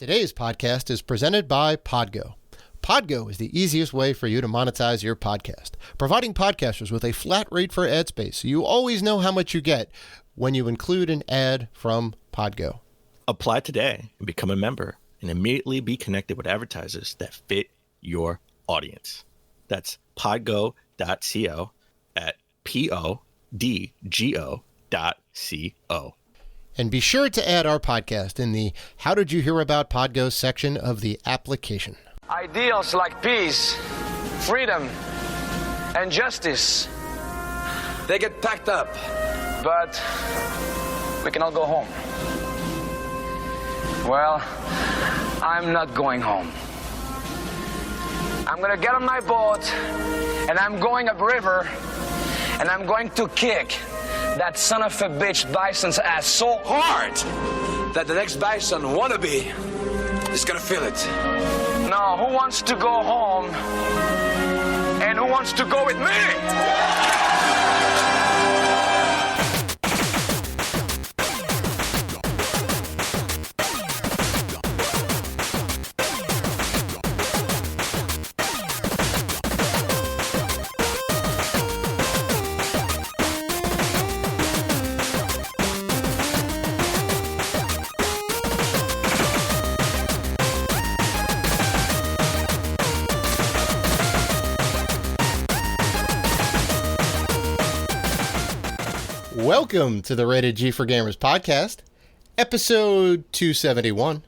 Today's podcast is presented by Podgo. Podgo is the easiest way for you to monetize your podcast, providing podcasters with a flat rate for ad space so you always know how much you get when you include an ad from Podgo. Apply today and become a member and immediately be connected with advertisers that fit your audience. That's podgo.co at podgo.co. And be sure to add our podcast in the How Did You Hear About Podgo section of the application. Ideals like peace, freedom, and justice, they get packed up, but we can all go home. Well, I'm not going home. I'm gonna get on my boat, and I'm going upriver, and I'm going to kick that son of a bitch bison's ass so hard that the next bison wannabe is gonna feel it. Now, who wants to go home and who wants to go with me? Welcome to the Rated G for Gamers podcast, episode 271.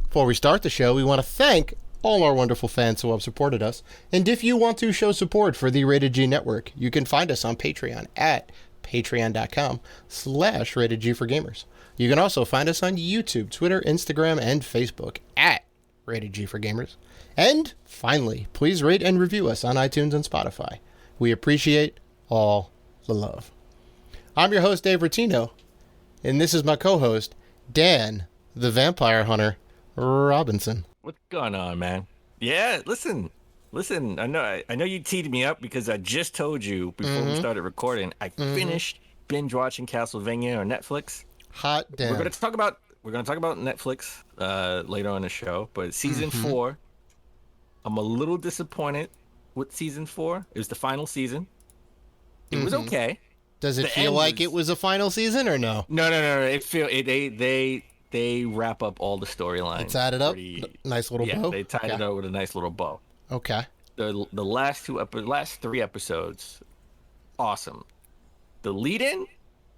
Before we start the show, we want to thank all our wonderful fans who have supported us. And if you want to show support for the Rated G Network, you can find us on Patreon at patreon.com/Rated G for Gamers. You can also find us on YouTube, Twitter, Instagram, and Facebook at Rated G for Gamers. And finally, please rate and review us on iTunes and Spotify. We appreciate all the love. I'm your host, Dave Rotino, and this is my co-host, Dan, the Vampire Hunter Robinson. What's going on, man? Yeah, listen. I know you teed me up because I just told you before we started recording. I finished binge watching Castlevania on Netflix. Hot damn. We're gonna talk about Netflix later on in the show, but season 4, I'm a little disappointed with season 4. It was the final season. It was okay. Does it feel like it was a final season or no? No. They wrap up all the storylines. It's added up. Nice little bow. Yeah, they tied it up with a nice little bow. Okay. The last 3 episodes, awesome. The lead-in,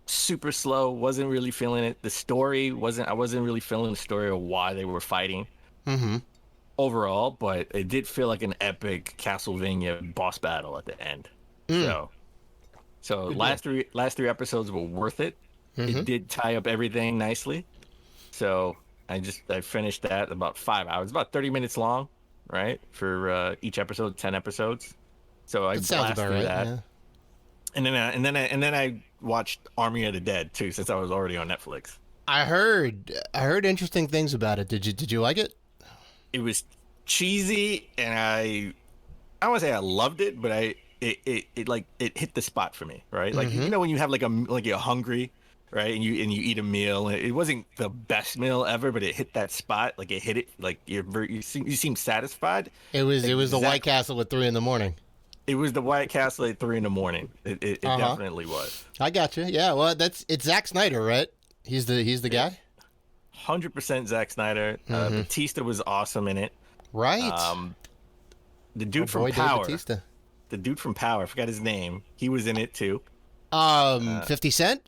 super slow. Wasn't really feeling it. The story I wasn't really feeling the story of why they were fighting. Overall, but it did feel like an epic Castlevania boss battle at the end. So last three episodes were worth it. It did tie up everything nicely. So I finished that in about 5 hours, about 30 minutes long, right? For each episode, 10 episodes. So I blasted through that. Yeah. And then I watched Army of the Dead too, since I was already on Netflix. I heard interesting things about it. Did you like it? It was cheesy, and I don't want to say I loved it, but it hit the spot for me, right? Like you know when you have like you're hungry, right? And you eat a meal. And it wasn't the best meal ever, but it hit that spot. Like it hit it. Like you seem satisfied. It was the White Castle at 3 a.m. It was the White Castle at 3 a.m. It definitely was. I got you. Yeah. Well, it's Zack Snyder, right? He's the guy. 100% Zack Snyder. Batista was awesome in it. Right. The dude from Power. The dude from Power, I forgot his name. He was in it too. 50 Cent?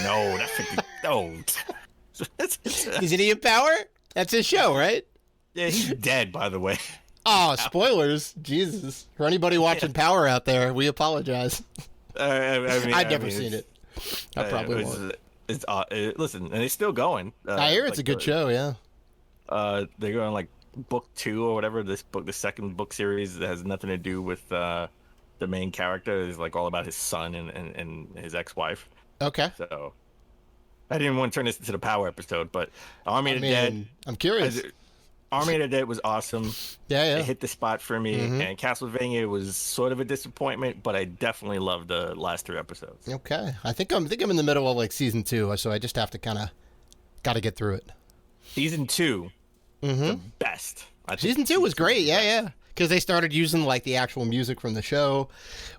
No, not 50. No. Isn't he in Power? That's his show, right? Yeah, he's dead, by the way. Oh, spoilers. Jesus. For anybody watching Power out there, we apologize. I've never seen it. I probably won't. Listen, and it's still going. I hear it's a good show, yeah. They're going like book 2 or whatever. The second book series that has nothing to do with the main character. Is like all about his son and his ex-wife. Okay. So I didn't want to turn this into the Power episode, but Army of the Dead. I'm curious. Army of the Dead was awesome. Yeah. It hit the spot for me, and Castlevania was sort of a disappointment, but I definitely loved the last 3 episodes. Okay, I think I'm in the middle of like season 2, so I just have to got to get through it. Season 2 the best. I think Season 2 was great. Yeah. Because they started using like the actual music from the show,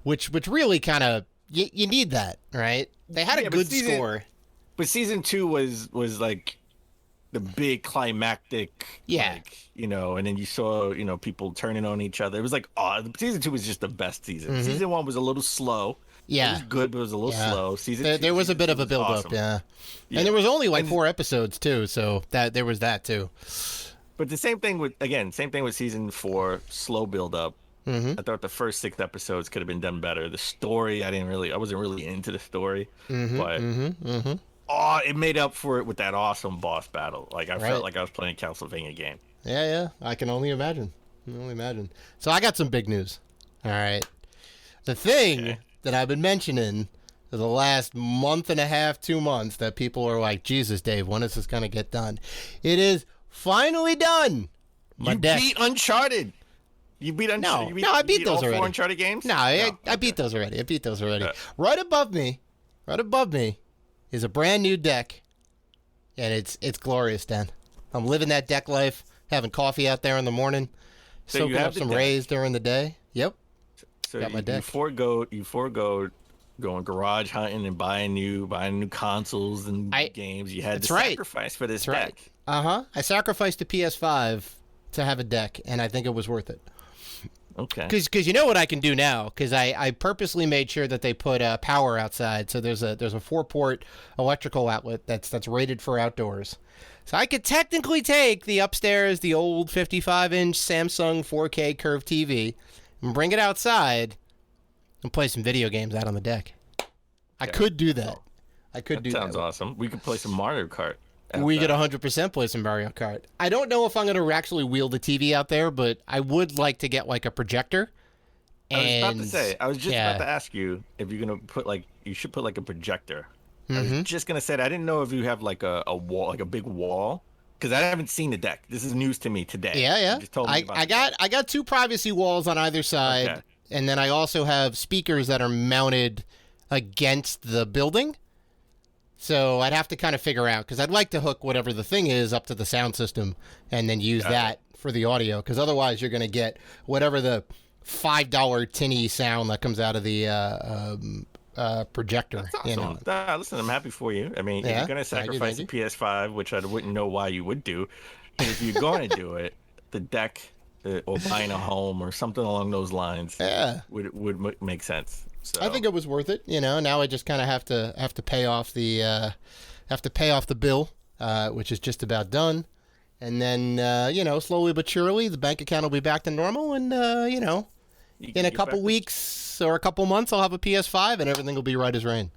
which really kind of you need that, right? They had a good score. But season 2 was like the big climactic, like, you know, and then you saw, you know, people turning on each other. It was like, season 2 was just the best season. Season 1 was a little slow. Yeah, it was good, but it was a little slow. Season 2, there was a bit of a build up, and there was only like 4 episodes too, so that there was that too. But the same thing with season 4, slow build up. I thought the first 6 episodes could have been done better. The story, I wasn't really into the story, but it made up for it with that awesome boss battle. Like I felt like I was playing a Castlevania game. Yeah, I can only imagine. So I got some big news. All right, the thing that I've been mentioning for the last month and a half, 2 months, that people are like, Jesus, Dave, when is this gonna get done? It is finally done. You beat Uncharted. You beat Uncharted. No, I beat those all already. 4 Uncharted games? No, I beat those already. Right above me is a brand new deck, and it's glorious, Dan. I'm living that deck life, having coffee out there in the morning, soaking up some rays during the day. Yep. So got my deck. You forego going garage hunting and buying new consoles and games. You had to sacrifice for this deck. I sacrificed the PS5 to have a deck, and I think it was worth it. Okay. Because you know what I can do now? Because I purposely made sure that they put power outside. So there's a 4-port electrical outlet that's rated for outdoors. So I could technically take the upstairs, the old 55-inch Samsung 4K curved TV, and bring it outside and play some video games out on the deck. I could do that. That sounds awesome. We could play some Mario Kart. We could 100% play some Mario Kart. I don't know if I'm going to actually wheel the TV out there, but I would like to get like a projector. I was just about to ask you if you're going to put you should put like a projector. I was just going to say that. I didn't know if you have like a wall, like a big wall, because I haven't seen the deck. This is news to me today. Yeah. You just told me I got 2 privacy walls on either side, and then I also have speakers that are mounted against the building. So I'd have to kind of figure out, because I'd like to hook whatever the thing is up to the sound system and then use that for the audio, because otherwise you're going to get whatever the $5 tinny sound that comes out of the projector. That's awesome. Listen, I'm happy for you. I mean, if you're going to sacrifice the PS5, which I wouldn't know why you would do, and if you're going to do it, the deck or buying a home or something along those lines would make sense. So. I think it was worth it. You know, now I just kind of have to pay off the bill, which is just about done, and then slowly but surely the bank account will be back to normal, and in a couple weeks or a couple months I'll have a PS5 and everything will be right as rain.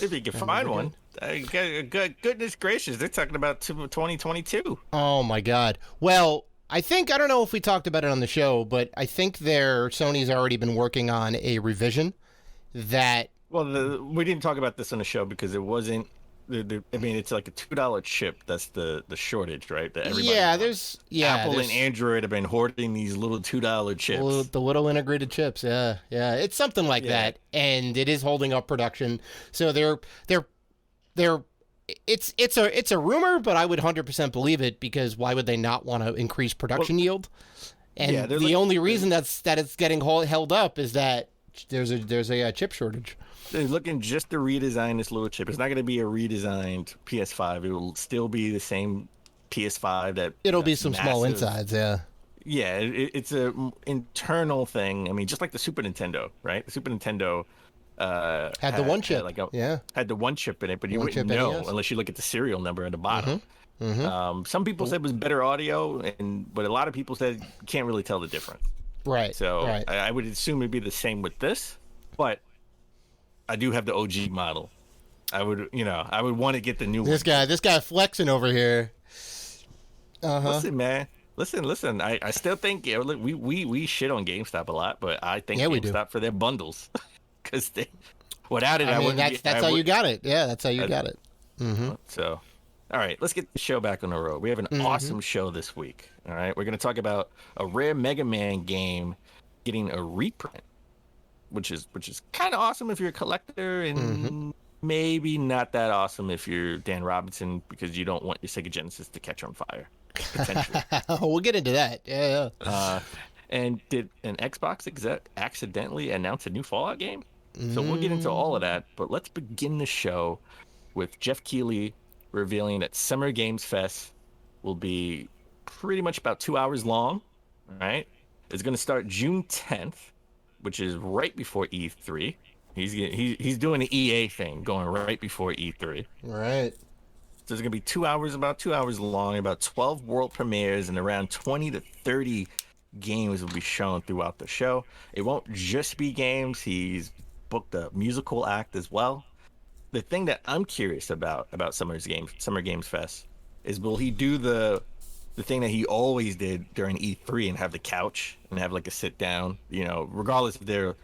If you can find one. Goodness gracious, they're talking about 2022. Oh my God. Well, I don't know if we talked about it on the show, but I think Sony's already been working on a revision that... Well, we didn't talk about this on the show because it wasn't... it's like a $2 chip. That's the shortage, right? That everybody wants. Apple and Android have been hoarding these little $2 chips. The little integrated chips, yeah. It's something like that, and it is holding up production. So it's a rumor, but I would 100% believe it, because why would they not want to increase production yield? And the only reason that it's getting held up is that there's a chip shortage. They're looking just to redesign this little chip. It's not going to be a redesigned PS5. It will still be the same PS5. It'll be some small insides, yeah. Yeah, it's a internal thing. I mean, just like the Super Nintendo, right? The Super Nintendo had the one chip. Had the one chip in it, but you wouldn't know unless you look at the serial number at the bottom. Some people said it was better audio, but a lot of people said you can't really tell the difference. Right. So I would assume it'd be the same with this, but I do have the OG model. I would want to get the new one. This guy flexing over here. Listen, man. Listen. I still think we shit on GameStop a lot, but I think GameStop for their bundles, because without it, that's how you got it. Yeah, that's how you got it. So, all right, let's get the show back on the road. We have an awesome show this week. All right, we're going to talk about a rare Mega Man game getting a reprint, which is kind of awesome if you're a collector, and maybe not that awesome if you're Dan Robinson, because you don't want your Sega Genesis to catch on fire. potentially. We'll get into that. Yeah. And did an Xbox exec accidentally announce a new Fallout game? So we'll get into all of that, but let's begin the show with Geoff Keighley revealing that Summer Games Fest will be pretty much about 2 hours long, right? It's going to start June 10th, which is right before E3. He's doing the EA thing, going right before E3. Right. So it's going to be 2 hours, about 2 hours long, about 12 world premieres, and around 20 to 30 games will be shown throughout the show. It won't just be games. He's booked a musical act as well. The thing that I'm curious about Summer Games Fest is, will he do the thing that he always did during E3 and have the couch and have like a sit down, you know, regardless if they're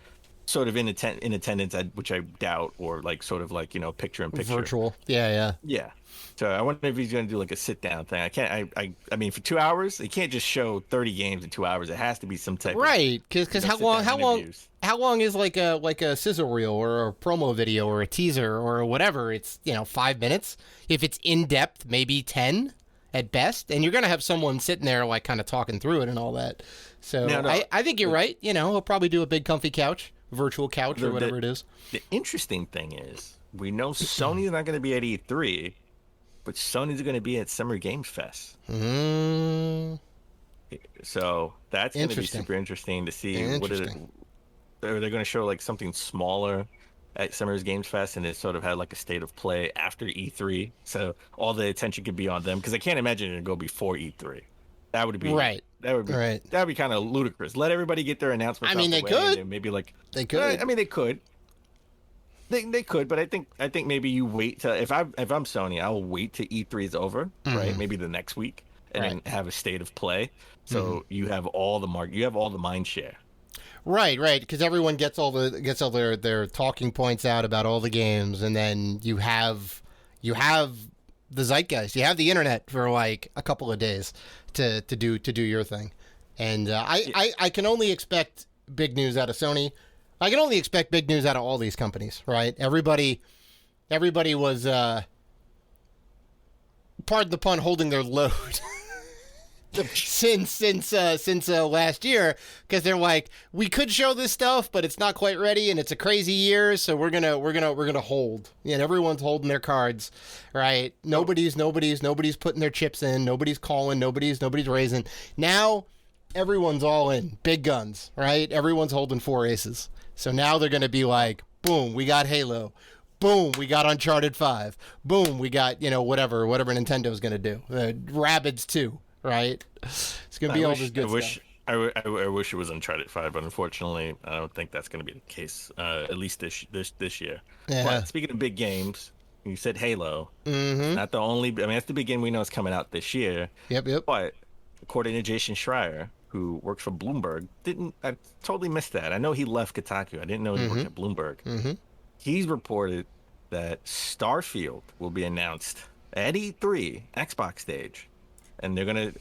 sort of in attendance, which I doubt, or like sort of like, you know, picture in picture. Virtual. Yeah. So I wonder if he's going to do like a sit down thing. I mean, for 2 hours, he can't just show 30 games in 2 hours. It has to be some type right. Because of how long is like a sizzle reel or a promo video or a teaser or whatever? It's, 5 minutes. If it's in depth, maybe 10 at best. And you're going to have someone sitting there like kind of talking through it and all that. So I think you're right. He'll probably do a big comfy couch, virtual couch or whatever it is. The interesting thing is, we know Sony's not going to be at E3, but Sony's going to be at Summer Games Fest. So that's going to be super interesting to see. Are they going to show like something smaller at Summer Games Fest, and it sort of had like a state of play after E3, so all the attention could be on them? Because I can't imagine it would go before E3. That would be right. That would be right. That would be kind of ludicrous. Let everybody get their announcements. I mean, they could. Maybe like they could. I mean, they could. They could, but I think maybe you wait till if I'm Sony, I'll wait till E3 is over, right? Maybe the next week, and then have a state of play, so you have all the you have all the mind share. Right, because everyone gets all their talking points out about all the games, and then you have the zeitgeist, you have the internet for like a couple of days to do your thing, and I can only expect big news out of Sony. I can only expect big news out of all these companies, right? Everybody was, pardon the pun, holding their load since last year, because they're like, we could show this stuff, but it's not quite ready, and it's a crazy year, so we're gonna hold. And everyone's holding their cards, right? Nobody's putting their chips in. Nobody's calling. Nobody's raising. Now everyone's all in, big guns, right? Everyone's holding 4 aces. So now they're going to be like, boom, we got Halo. Boom, we got Uncharted 5. Boom, we got, whatever Nintendo's going to do. Rabbids 2, right? It's going to be all this good stuff. I wish it was Uncharted 5, but unfortunately, I don't think that's going to be the case, at least this year. Yeah. But speaking of big games, you said Halo. Mm-hmm. Not the only, that's the big game we know is coming out this year. Yep. But according to Jason Schreier, who works for Bloomberg, I totally missed that. I know he left Kotaku. I didn't know he worked at Bloomberg. Mm-hmm. He's reported that Starfield will be announced at E3 Xbox stage, and they're going to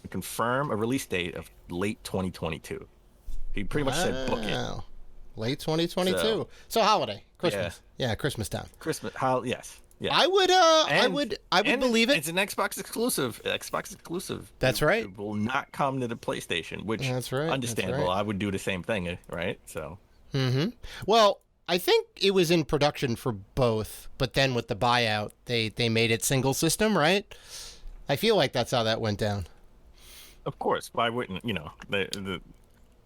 confirm a release date of late 2022. He pretty much said book it. Late 2022. So holiday, Christmas. Yeah, Christmas time. Christmas. Yes. Yeah. I would believe it. It's an Xbox exclusive. That's right. It will not come to the PlayStation, which that's right. Understandable. That's right. I would do the same thing, right? So. Mm-hmm. Well, I think it was in production for both, but then with the buyout, they made it single system, right? I feel like that's how that went down. Of course. Why wouldn't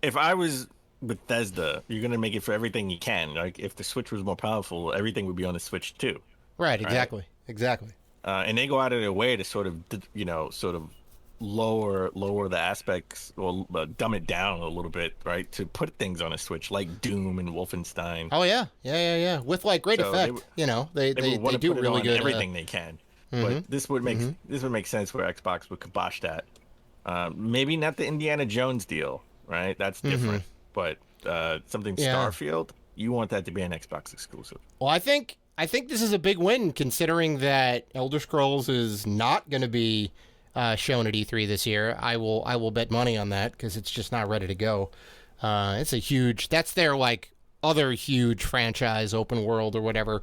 if I was Bethesda, you're gonna make it for everything you can. Like if the Switch was more powerful, everything would be on the Switch too. Right, exactly. And they go out of their way to sort of lower the aspects or dumb it down a little bit, right? To put things on a Switch like Doom and Wolfenstein. Oh yeah. With like great effect. They do really good. Everything they can. But this would make sense where Xbox would kibosh that. Maybe not the Indiana Jones deal, right? That's different. But something Starfield, you want that to be an Xbox exclusive. Well, I think this is a big win, considering that Elder Scrolls is not going to be shown at E3 this year. I will bet money on that because it's just not ready to go. That's their like other huge franchise, open world or whatever.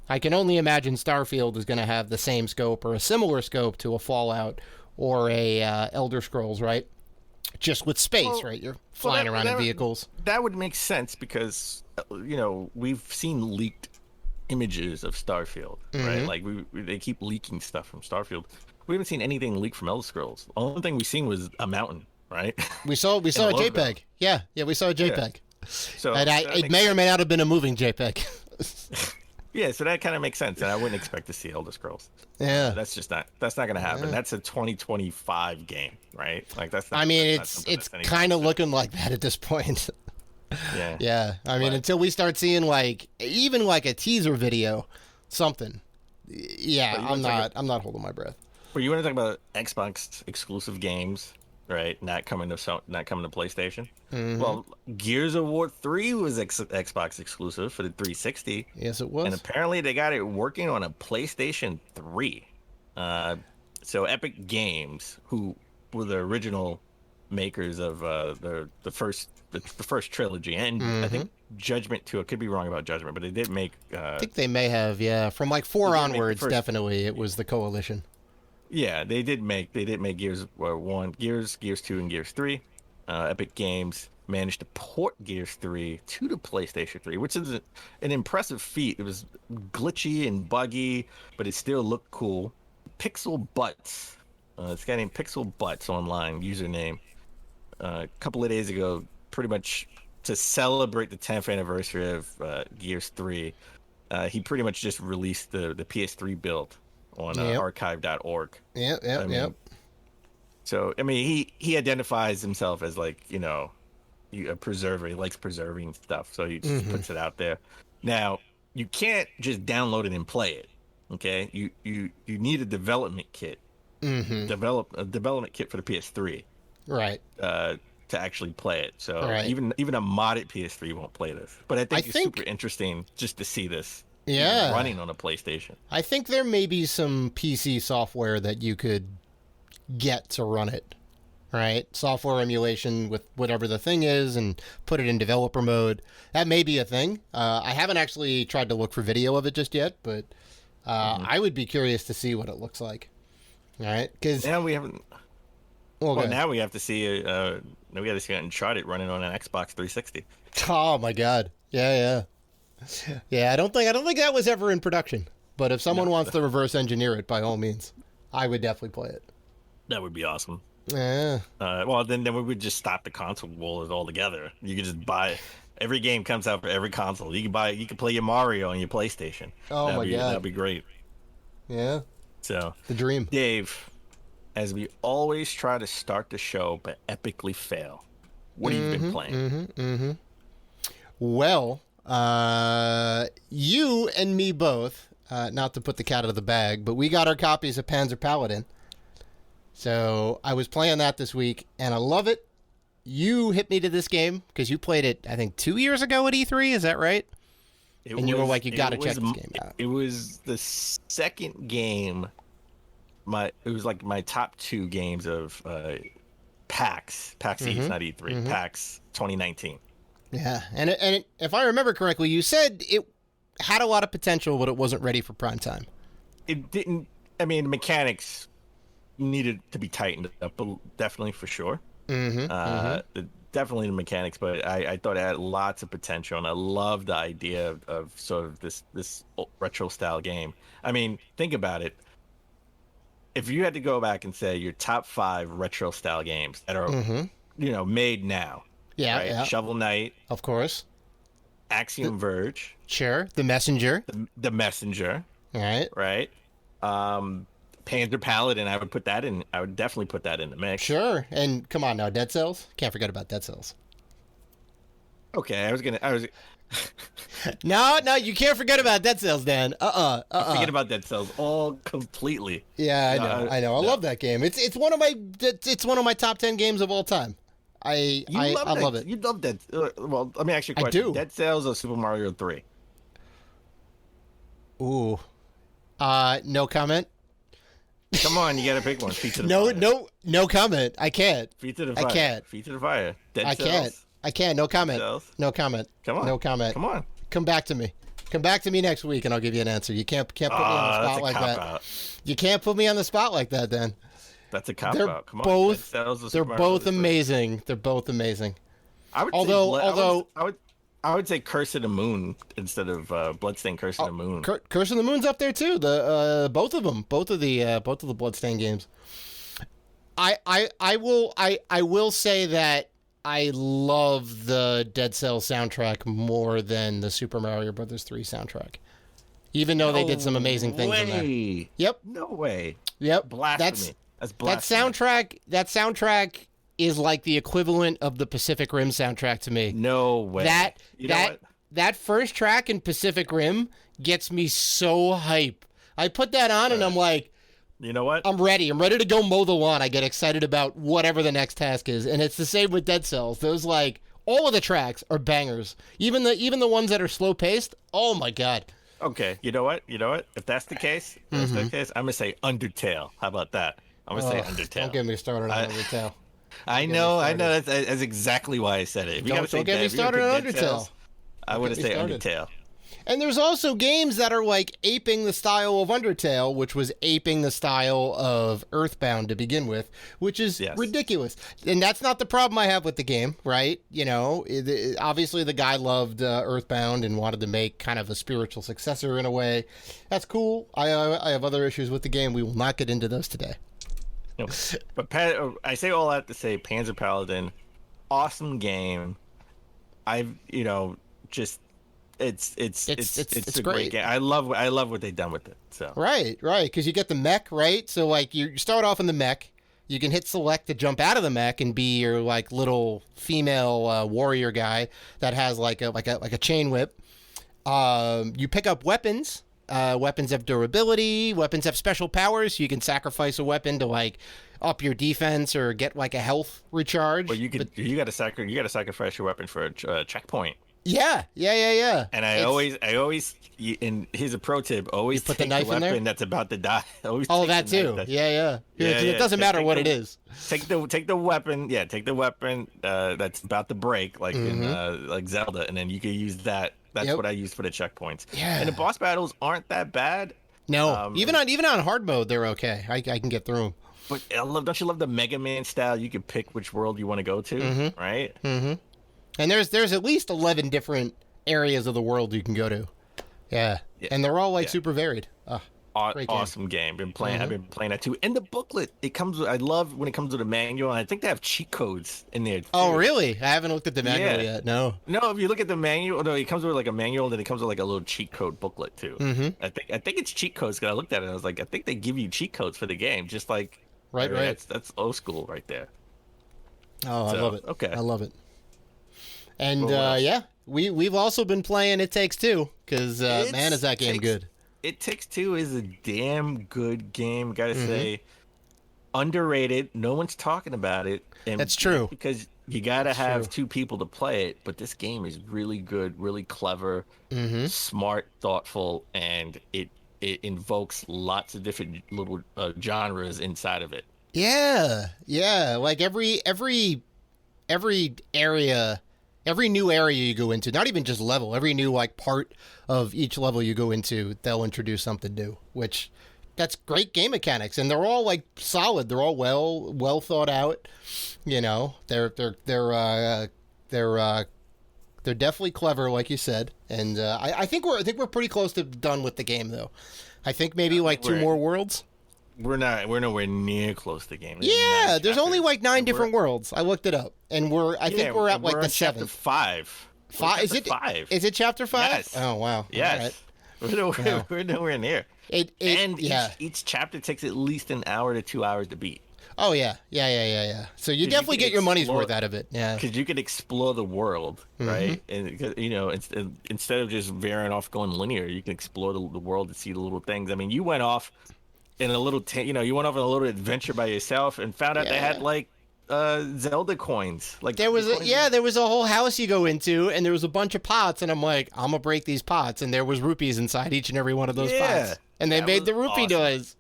I can only imagine Starfield is going to have the same scope or a similar scope to a Fallout or a Elder Scrolls, right? Just with space, right? You're flying around in vehicles. That would make sense because, we've seen leaked images of Starfield, right? Like they keep leaking stuff from Starfield. We haven't seen anything leaked from Elder Scrolls. The only thing we've seen was a mountain, right? We saw a JPEG. Yeah, we saw a JPEG. Yeah. So and it may or may not have been a moving JPEG. Yeah, so that kind of makes sense, and I wouldn't expect to see Elder Scrolls. Yeah, that's not going to happen. Yeah. That's a 2025 game, right? Like that's. Not, I mean, that's it's kind of looking like that at this point. Yeah. Yeah. I mean, until we start seeing even a teaser video, something. Yeah, I'm not holding my breath. But you want to talk about Xbox exclusive games, right? Not coming to PlayStation. Mm-hmm. Well, Gears of War 3 was Xbox exclusive for the 360. Yes, it was. And apparently they got it working on a PlayStation 3. So Epic Games, who were the original makers of the first trilogy, and I think Judgment 2. I could be wrong about Judgment, but they did make. I think they may have, yeah. From 4 onwards, definitely it was the Coalition. Yeah, they did make Gears 1, Gears 2, and Gears 3. Epic Games managed to port Gears 3 to the PlayStation 3, which is an impressive feat. It was glitchy and buggy, but it still looked cool. Pixel Butts, this guy named Pixel Butts online username, a couple of days ago, pretty much to celebrate the 10th anniversary of Gears 3, he pretty much just released the PS3 build on archive.org. Yep. So, I mean, he identifies himself as a preserver. He likes preserving stuff, so he just puts it out there. Now, you can't just download it and play it, okay? You need a development kit. Develop a development kit for the PS3. Right. To actually play it. So even a modded PS3 won't play this. But I think it's super interesting just to see this running on a PlayStation. I think there may be some PC software that you could get to run it, right? Software emulation with whatever the thing is and put it in developer mode. That may be a thing. I haven't actually tried to look for video of it just yet, but I would be curious to see what it looks like. All right? Because now we haven't. Now we have to see. We got to see Uncharted running on an Xbox 360. Oh my God! Yeah. I don't think that was ever in production. But if someone wants to reverse engineer it, by all means, I would definitely play it. That would be awesome. Yeah. Well, then we would just stop the console wars altogether. You could just buy. Every game comes out for every console. You can play your Mario on your PlayStation. Oh my God, that'd be great. Yeah. So the dream, Dave. As we always try to start the show, but epically fail. What have you been playing? Well, you and me both, not to put the cat out of the bag, but we got our copies of Panzer Paladin. So I was playing that this week, and I love it. You hit me to this game because you played it, I think, 2 years ago at E3. Is that right? You were like, you got to check this game out. It was the second game. It was like my top 2 games of PAX East, not E3, PAX 2019. Yeah, and if I remember correctly, you said it had a lot of potential, but it wasn't ready for prime time. It didn't. I mean, the mechanics needed to be tightened up, definitely for sure. Definitely the mechanics, but I thought it had lots of potential, and I love the idea of sort of this retro style game. I mean, think about it. If you had to go back and say your top 5 retro style games that are, made now, right? Shovel Knight, of course, Axiom Verge, sure, The Messenger, the Messenger, right, Panzer Paladin. I would definitely put that in the mix. Sure, and come on now, Dead Cells. Can't forget about Dead Cells. Okay, I was. No, you can't forget about Dead Cells, Dan. Forget about Dead Cells all completely. Yeah, I know. I love that game. It's one of my top 10 games of all time. I love it. You love Dead. Well, let me ask you a question. I do. Dead Cells or Super Mario 3? Ooh. No comment. Come on, you gotta pick one. Feet to the fire. No comment. I can't. Feet to the fire. I can't. Feet to the fire. Dead I Cells. can't. No comment. No comment. Come on. No comment. Come on. Come back to me. Come back to me next week, and I'll give you an answer. You can't put me on the spot like that. Out. You can't put me on the spot like that, Dan. That's a cop out. Come on. They're both both amazing. They're both amazing. I would say Curse of the Moon instead of Bloodstained Curse of the Moon. Curse of the Moon's up there too. The both of them, both of the Bloodstained games. I will say that I love the Dead Cells soundtrack more than the Super Mario Brothers 3 soundtrack. Even though they did some amazing things in there. Yep. No way. Yep. Blasphemy. That's blasphemy. That soundtrack is like the equivalent of the Pacific Rim soundtrack to me. No way. That first track in Pacific Rim gets me so hype. I put that on and I'm like, you know what? I'm ready. I'm ready to go mow the lawn. I get excited about whatever the next task is. And it's the same with Dead Cells. Those all of the tracks are bangers. Even the ones that are slow paced. Oh my God. Okay. You know what? If that's the case, I'm gonna say Undertale. How about that? I'm gonna say Undertale. Don't get me started on Undertale. I know. That's exactly why I said it. If you don't get me started on Undertale. I would say Undertale. And there's also games that are like aping the style of Undertale, which was aping the style of Earthbound to begin with, which is ridiculous. And that's not the problem I have with the game, right? You know, obviously the guy loved Earthbound and wanted to make kind of a spiritual successor in a way. That's cool. I have other issues with the game. We will not get into those today. No. But I say all that to say Panzer Paladin, awesome game. It's a great game. I love what they've done with it. So right, because you get the mech, right? So like you start off in the mech, you can hit select to jump out of the mech and be your like little female warrior guy that has like a chain whip. You pick up weapons. Weapons have durability. Weapons have special powers. So you can sacrifice a weapon to like up your defense or get like a health recharge. Well, you got to sacrifice your weapon for a checkpoint. Yeah. And I always, and here's a pro tip: always put take the knife weapon in there? that's about to die. That too. Yeah. It doesn't matter what it is. Take the weapon. Yeah, take the weapon that's about to break, like in like Zelda, and then you can use that. That's what I use for the checkpoints. Yeah. And the boss battles aren't that bad. No, even on hard mode, they're okay. I can get through them. But don't you love the Mega Man style? You can pick which world you want to go to, right? Mm-hmm. And there's at least 11 different areas of the world you can go to. Yeah. And they're all super varied. Awesome game. I've been playing that too. And the booklet, I love when it comes to the manual. And I think they have cheat codes in there too. Oh, really? I haven't looked at the manual yet. No, if you look at the manual, it comes with like a manual, and then it comes with like a little cheat code booklet too. Mm-hmm. I think it's cheat codes because I looked at it and I was like, I think they give you cheat codes for the game, just like right. That's old school right there. Oh, I love it. Okay, I love it. And we've also been playing It Takes Two because man, is that game good. It Takes Two is a damn good game. Gotta say, underrated. No one's talking about it. And that's true because you gotta have two people to play it. But this game is really good, really clever, smart, thoughtful, and it invokes lots of different little genres inside of it. Yeah. Like every area. Every new area you go into, not even just level, every new like part of each level you go into, they'll introduce something new, which that's great game mechanics, and they're all like solid. They're all well thought out. You know, they're definitely clever, like you said. And I think we're pretty close to done with the game, though. I think maybe like two more worlds. We're nowhere near close to the game. There's only like 9 different worlds. I looked it up, and I think we're at like the 7th. Chapter 5. Is it 5? Is it chapter 5? Yes. Oh wow. Yes. Right. We're nowhere near. Each chapter takes at least an hour to 2 hours to beat. Oh yeah. So you definitely get your money's worth out of it. Yeah. Because you can explore the world, right? And instead of just veering off going linear, you can explore the world and see the little things. I mean, you went off in a little, you went off on a little adventure by yourself and found out they had like Zelda coins. Like there was a whole house you go into, and there was a bunch of pots, and I'm like, I'm gonna break these pots, and there was rupees inside each and every one of those pots, and they made the rupee noise.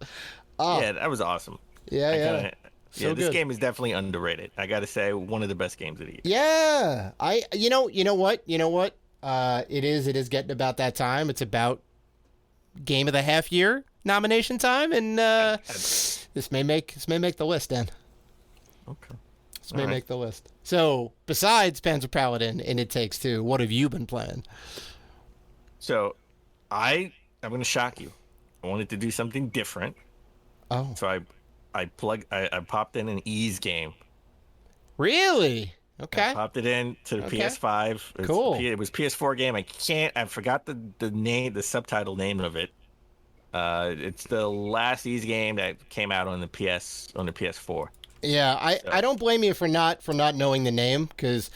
Oh. Yeah, that was awesome. This game is definitely underrated. I gotta say, one of the best games of the year. Yeah, you know what? It is getting about that time. It's about game of the half year nomination time, and this may make the list, Dan. Okay. This may make the list. So, besides Panzer Paladin and It Takes Two, what have you been playing? So, I'm going to shock you. I wanted to do something different. Oh. So I popped in an Ease game. Really? Okay. I popped it in to the PS5. Cool. It was PS4 game. I forgot the name, the subtitle name of it. It's the last Ease game that came out on the PS4. Yeah, I don't blame you for not knowing the name, because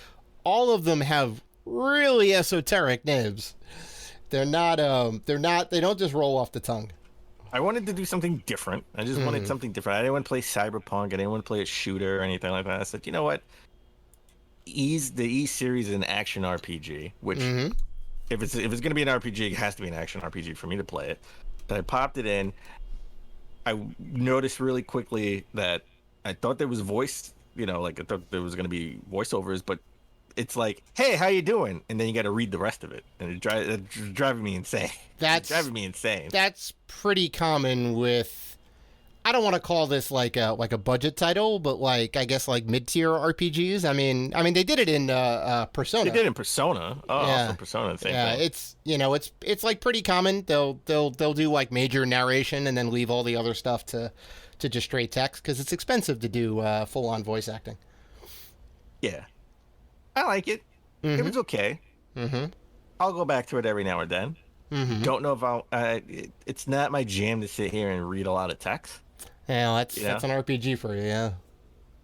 all of them have really esoteric names. They don't just roll off the tongue. I wanted to do something different. I just wanted something different. I didn't want to play Cyberpunk. I didn't want to play a shooter or anything like that. I said, you know what? The Ease series is an action RPG, which if it's going to be an RPG, it has to be an action RPG for me to play it. But I popped it in. I noticed really quickly that I thought there was voice, I thought there was going to be voiceovers, but it's like, hey, how you doing? And then you got to read the rest of it, and it's driving me insane. It's driving me insane. That's pretty common with, I don't want to call this like a budget title, but I guess mid-tier RPGs. I mean they did it in Persona. They did it in Persona. Oh, yeah. Also Persona, same yeah, thing. It's pretty common. They'll do major narration and then leave all the other stuff to just straight text, because it's expensive to do full-on voice acting. Yeah. I like it. It was okay. I'll go back to it every now and then. Don't know if it's not my jam to sit here and read a lot of text. Yeah, that's an RPG for you. Yeah,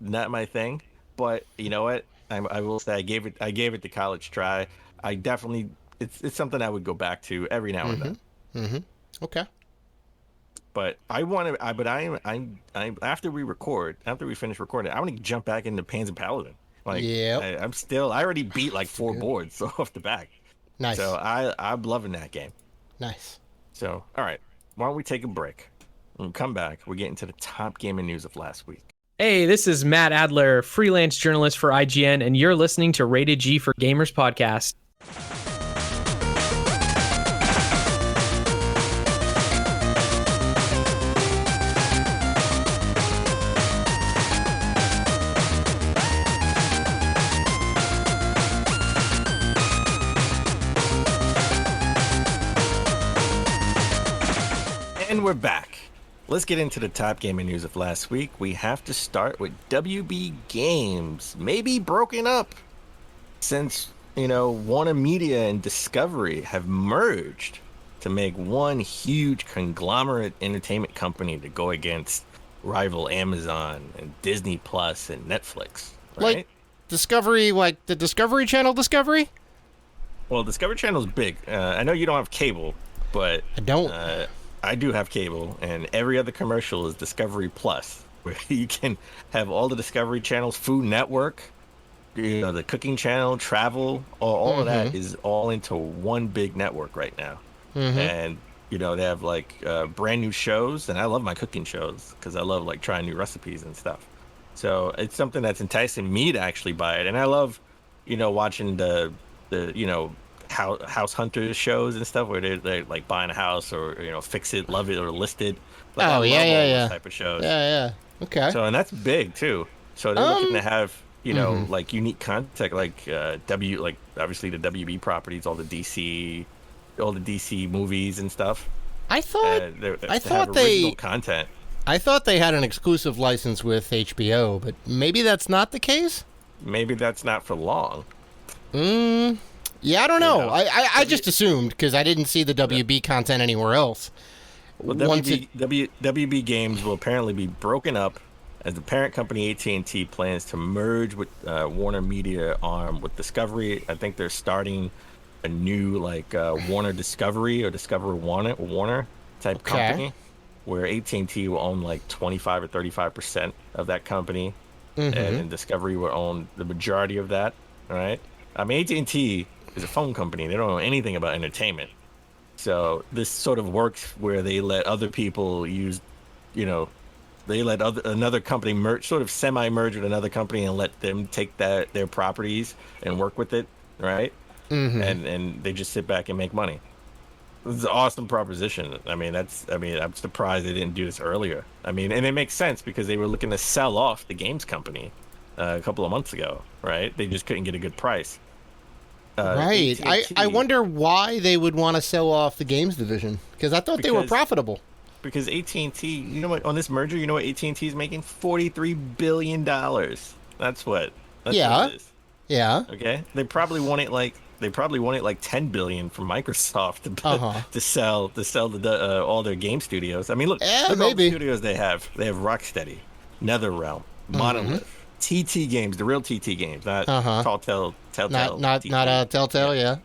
not my thing. But you know what? I will say I gave it the college try. I definitely it's something I would go back to every now and then. Okay. But after we finish recording, I want to jump back into Panzer Paladin. I already beat 4 boards off the back. Nice. So I'm loving that game. Nice. So, all right. Why don't we take a break? When we come back, we get into the top gaming news of last week. Hey, this is Matt Adler, freelance journalist for IGN, and you're listening to Rated G for Gamers podcast. And we're back. Let's get into the top gaming news of last week. We have to start with WB Games, maybe broken up since, Warner Media and Discovery have merged to make one huge conglomerate entertainment company to go against rival Amazon and Disney Plus and Netflix. Right? Like Discovery, like the Discovery Channel Discovery? Well, Discovery Channel is big. I know you don't have cable, but I don't. I do have cable, and every other commercial is Discovery Plus, where you can have all the Discovery channels, Food Network, the cooking channel, travel, all of that is all into one big network right now. And, they have brand new shows, and I love my cooking shows because I love trying new recipes and stuff. So it's something that's enticing me to actually buy it. And I love, watching the house hunters shows and stuff where they're buying a house or fix it, love it, or list it. Those type of shows. Yeah. Okay. So and that's big too. So they're looking to have unique content obviously the WB properties, all the DC movies and stuff. I thought content. I thought they had an exclusive license with HBO, but maybe that's not the case. Maybe that's not for long. Yeah, I don't know. I just assumed because I didn't see the WB content anywhere else. Well, WB Games will apparently be broken up as the parent company AT&T plans to merge with Warner Media arm with Discovery. I think they're starting a new Warner Discovery or Discovery Warner type company where AT&T will own 25 or 35% of that company, and Discovery will own the majority of that. All right. I mean, AT&T is a phone company. They don't know anything about entertainment. So this sort of works where they let other people use, they let another company merge, sort of semi-merge with another company and let them take their properties and work with it, right? and they just sit back and make money. It's an awesome proposition. I mean, I'm surprised they didn't do this earlier. I mean, and it makes sense because they were looking to sell off the games company a couple of months ago, right? They just couldn't get a good price. Right. I wonder why they would want to sell off the games division, because I thought they were profitable. Because AT&T, you know what, on this merger, you know what AT&T is making? $43 billion. That's what it is. Yeah. Okay. They probably want it like $10 billion from Microsoft to sell all their game studios. I mean, look all the studios they have. They have Rocksteady, NetherRealm, Monolith, TT Games, the real TT Games, not Telltale. Not Telltale, yeah.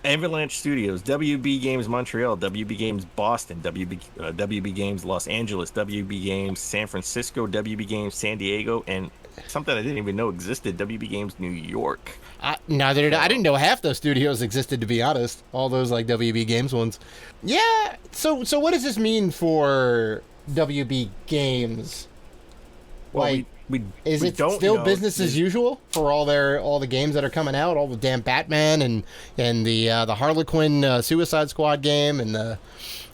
Avalanche Studios, WB Games Montreal, WB Games Boston, WB Games Los Angeles, WB Games San Francisco, WB Games San Diego, and something I didn't even know existed, WB Games New York. Neither did I. I didn't know half those studios existed, to be honest. All those like WB Games ones. Yeah. So what does this mean for WB Games? Well, is it still business as usual for all the games that are coming out, all the damn Batman and the Harlequin Suicide Squad game and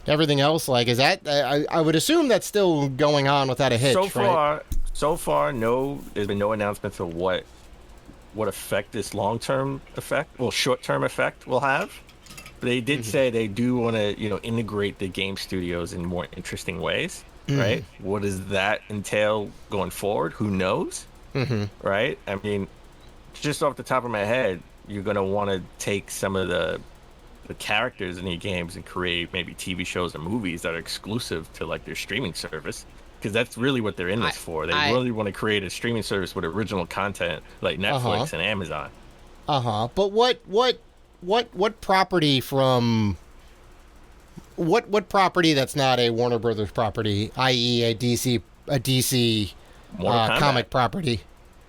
everything else? Like, is that I would assume that's still going on without a hitch. So far, no. There's been no announcements of what effect this short-term effect will have. But they did say they do want to integrate the game studios in more interesting ways. Right? What does that entail going forward? Who knows? Right? I mean, just off the top of my head, you're going to want to take some of the characters in your games and create maybe TV shows and movies that are exclusive to like their streaming service, because that's really what they're in this for. They really want to create a streaming service with original content like Netflix and Amazon. But what property from... What property that's not a Warner Brothers property, i.e. a DC comic property?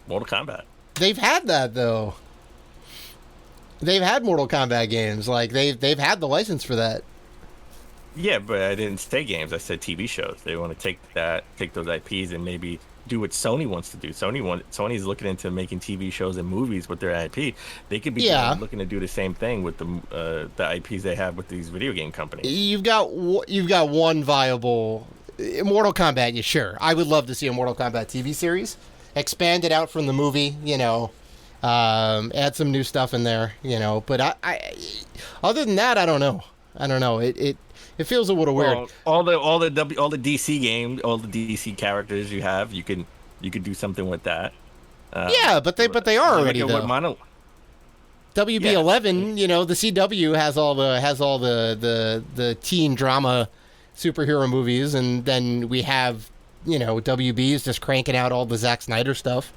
Mortal Kombat. They've had that though. They've had Mortal Kombat games. Like they've had the license for that. Yeah, but I didn't say games. I said TV shows. They want to take those IPs and maybe do what Sony wants to do. Sony's looking into making TV shows and movies with their IP. They could be looking to do the same thing with the IPs they have with these video game companies. You've got one viable Mortal Kombat. Yeah, sure. I would love to see a Mortal Kombat TV series, expand it out from the movie. Add some new stuff in there. But I other than that, I don't know. It feels a little weird. All the DC games, all the DC characters you have, you can do something with that. But they are already though. WB11, the CW has all the teen drama superhero movies, and then we have WB's just cranking out all the Zack Snyder stuff.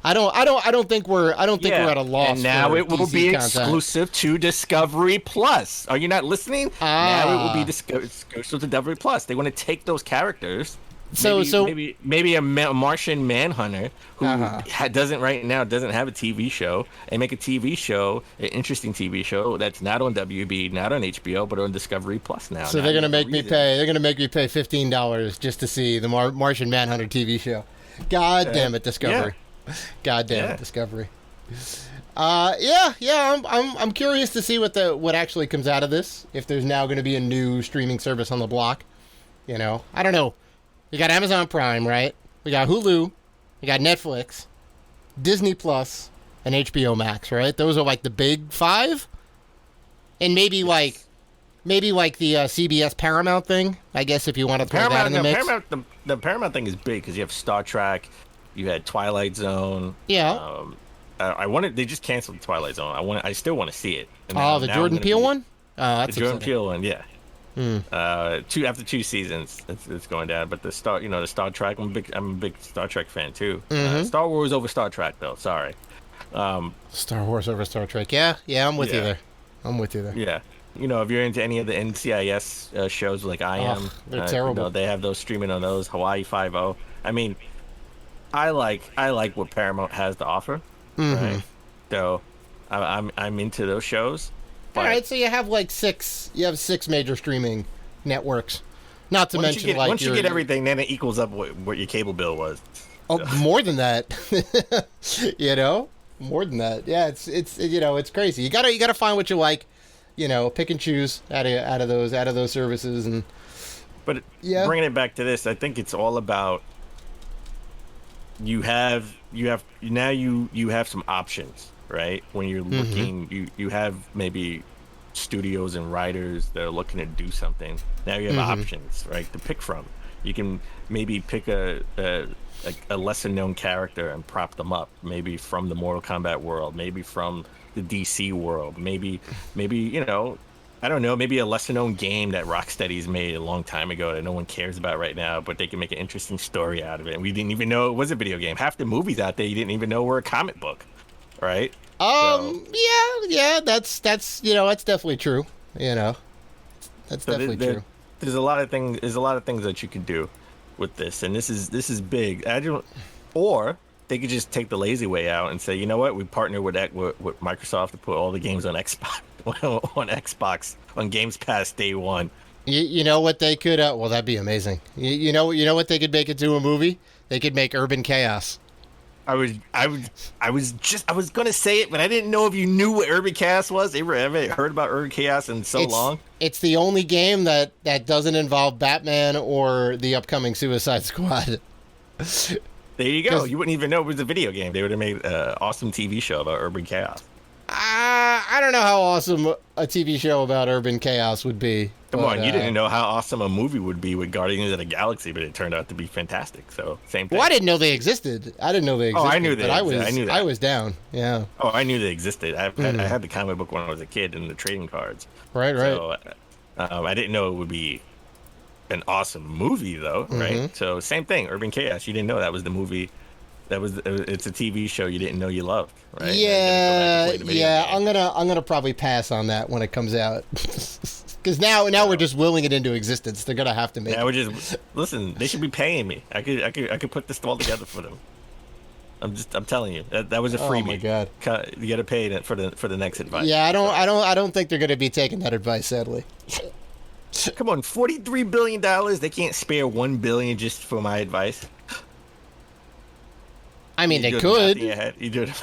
I don't think we're at a loss. And now it will DC be content. Exclusive to Discovery Plus. Are you not listening? Now it will be exclusive to Discovery Plus. They want to take those characters. Maybe a Martian Manhunter who doesn't have a TV show, and make a TV show, an interesting TV show that's not on WB, not on HBO, but on Discovery Plus now. So they're gonna make me pay. They're gonna make me pay $15 just to see the Martian Manhunter TV show. God damn it, Discovery. Yeah. God damn it, Discovery. I'm curious to see what actually comes out of this. If there's now going to be a new streaming service on the block, I don't know. We got Amazon Prime, right? We got Hulu, we got Netflix, Disney Plus, and HBO Max, right? Those are like the big five, and maybe like the CBS Paramount thing. I guess if you want to throw that in the mix. The Paramount thing is big because you have Star Trek. You had Twilight Zone. Yeah. They just canceled Twilight Zone. I still want to see it. And the Jordan Peele one? That's the Jordan Peele one, yeah. After 2 seasons, it's going down. But the Star Trek. I'm a big Star Trek fan too. Star Wars over Star Trek, though. Sorry. Star Wars over Star Trek. Yeah, I'm with you there. Yeah. If you're into any of the NCIS shows like I am, they're terrible. They have those streaming on those. Hawaii Five-0. I mean, I like what Paramount has to offer, right? So I'm into those shows. All right, so you have six major streaming networks. Not to mention once you get everything, then it equals up what your cable bill was. Oh, more than that. More than that. Yeah, it's you know, it's crazy. You gotta find what you like, you know, pick and choose out of those services. And But yeah, bringing it back to this, I think it's all about you have some options, right? When you're looking, you have maybe studios and writers that are looking to do something. Now you have options, right, to pick from. You can maybe pick a lesser known character and prop them up, maybe from the Mortal Kombat world, maybe from the DC world, maybe you know, I don't know, maybe a lesser known game that Rocksteady's made a long time ago that no one cares about right now, but they can make an interesting story out of it. And we didn't even know it was a video game. Half the movies out there you didn't even know were a comic book, right? Yeah, that's you know, that's definitely true. You know, that's definitely true. There's a lot of things that you can do with this, and this is big. Or they could just take the lazy way out and say, you know what, we partner with Microsoft to put all the games on Xbox on Games Pass day one. You know what they could? Well, that'd be amazing. You know what they could make into a movie? They could make Urban Chaos. I was gonna say it, but I didn't know if you knew what Urban Chaos was. I haven't heard about Urban Chaos in so long. It's the only game that doesn't involve Batman or the upcoming Suicide Squad. There you go. You wouldn't even know it was a video game. They would have made an awesome TV show about Urban Chaos. I don't know how awesome a TV show about Urban Chaos would be. Come on, you didn't know how awesome a movie would be with Guardians of the Galaxy, but it turned out to be fantastic. So same thing. Well, I didn't know they existed. Oh, I knew they existed. I was down. Yeah. Oh, I knew they existed. I had the comic book when I was a kid and the trading cards. Right. So, I didn't know it would be an awesome movie though, right? So same thing. Urban Chaos. You didn't know that was the movie. It's a TV show you didn't know you loved, right? Yeah. I'm gonna probably pass on that when it comes out, because now we're just willing it into existence. They're gonna have to make. Now we're just listen. They should be paying me. I could put this all together for them. I'm telling you that was a freebie. Oh my god! You got to pay for the next advice. Yeah, I don't think they're gonna be taking that advice, sadly. Come on, $43 billion. They can't spare $1 billion just for my advice. I mean, they could. You do it.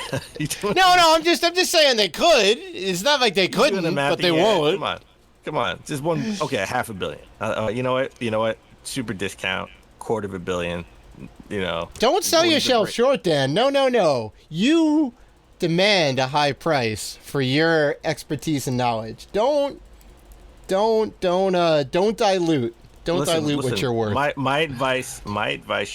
No, I'm just saying they could. It's not like they couldn't, but they won't. Come on. Just one. Okay, $500 million. You know what? Super discount, $250 million. You know. Don't sell yourself short, Dan. No. You demand a high price for your expertise and knowledge. Don't dilute. Don't dilute what you're worth. My advice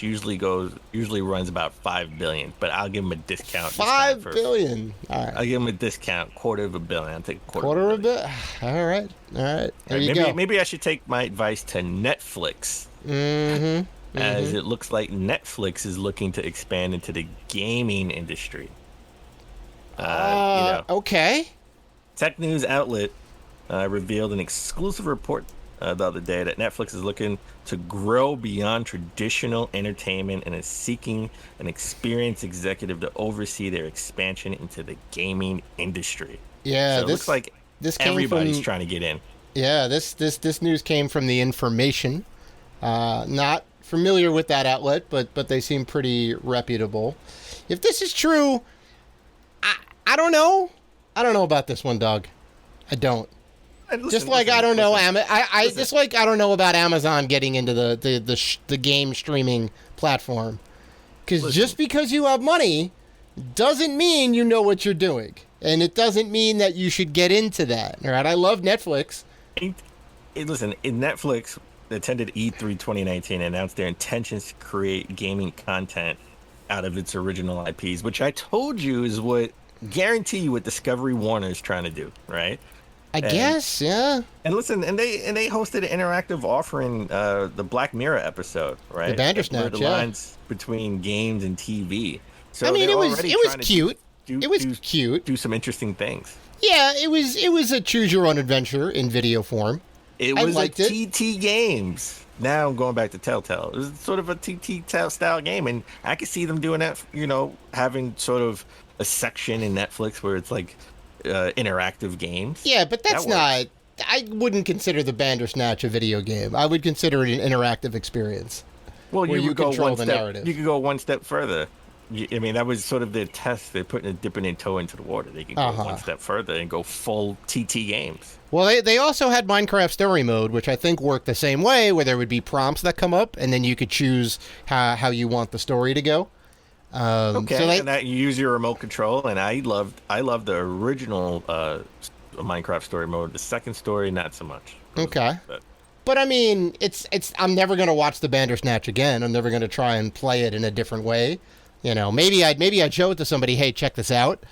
usually runs about $5 billion, but I'll give him a discount. $5 billion. All right. I'll give him a discount, $250 million. I'll take a quarter of it. All right. There you go. Maybe I should take my advice to Netflix. As it looks like Netflix is looking to expand into the gaming industry. Okay. Tech news outlet revealed an exclusive report the other day that Netflix is looking to grow beyond traditional entertainment and is seeking an experienced executive to oversee their expansion into the gaming industry. Yeah, so it looks like everybody's trying to get in. Yeah, this news came from The Information. Not familiar with that outlet, but they seem pretty reputable. If this is true, I don't know. I don't know about this one, dog. I don't. Just like I don't know about Amazon getting into the game streaming platform. Because just because you have money doesn't mean you know what you're doing. And it doesn't mean that you should get into that. All right, I love Netflix. Netflix attended E3 2019 and announced their intentions to create gaming content out of its original IPs, which I told you is what guarantee you what Discovery Warner is trying to do, right? I guess, yeah. And listen, and they hosted an interactive offering, the Black Mirror episode, right? The Bandersnatch, the lines between games and TV. So I mean, it was cute. It was cute. Do some interesting things. Yeah, it was a choose your own adventure in video form. It was like TT Games. Now I'm going back to Telltale. It was sort of a TT style game, and I could see them doing that. You know, having sort of a section in Netflix where it's like interactive games. Yeah, but that's not. I wouldn't consider the Bandersnatch a video game. I would consider it an interactive experience. Well, where you control the narrative. You could go one step further. I mean, that was sort of their test. They're dipping their toe into the water. They can go one step further and go full TT games. Well, they also had Minecraft Story Mode, which I think worked the same way, where there would be prompts that come up, and then you could choose how you want the story to go. Okay, so and that you use your remote control, and I loved the original Minecraft Story Mode. The second story, not so much. Okay. But I mean, it's. I'm never gonna watch the Bandersnatch again. I'm never gonna try and play it in a different way. You know, maybe I'd show it to somebody. Hey, check this out.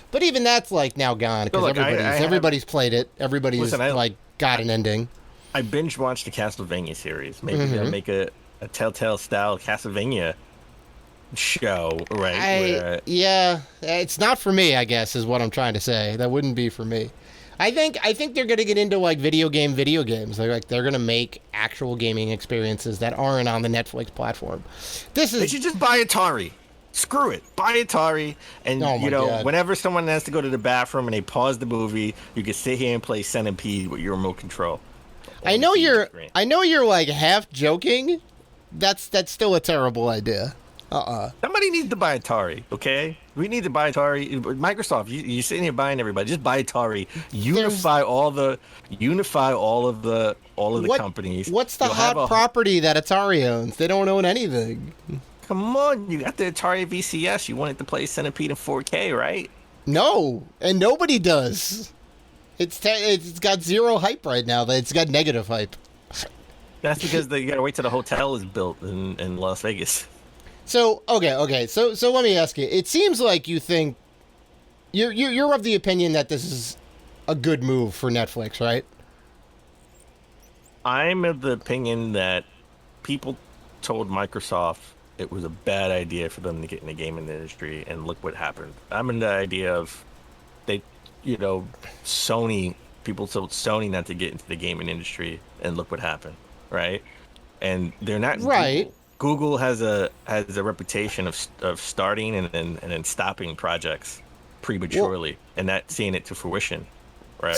But even that's like now gone because everybody's played it. Everybody's got an ending. I binge watched the Castlevania series. Maybe they'll make a Telltale style Castlevania show, right? Yeah, it's not for me. I guess is what I'm trying to say. That wouldn't be for me. I think they're gonna get into like video games. They're gonna make actual gaming experiences that aren't on the Netflix platform. They should just buy Atari. Screw it. Buy Atari, and God. Whenever someone has to go to the bathroom and they pause the movie, you can sit here and play Centipede with your remote control. I know you're like half joking. That's still a terrible idea. Somebody needs to buy Atari, okay? We need to buy Atari. Microsoft, you're sitting here buying everybody. Just buy Atari. Unify all of the companies. What's the hot property that Atari owns? They don't own anything. Come on, you got the Atari VCS. You wanted to play Centipede in 4K, right? No, and nobody does. It's got zero hype right now. It's got negative hype. That's because you gotta wait till the hotel is built in Las Vegas. So okay. So let me ask you. It seems like you think you're of the opinion that this is a good move for Netflix, right? I'm of the opinion that people told Microsoft it was a bad idea for them to get in the gaming industry, and look what happened. I'm in the idea of Sony. People told Sony not to get into the gaming industry, and look what happened, right? And they're not right. Google has a reputation of starting and then stopping projects prematurely, and not seeing it to fruition, right?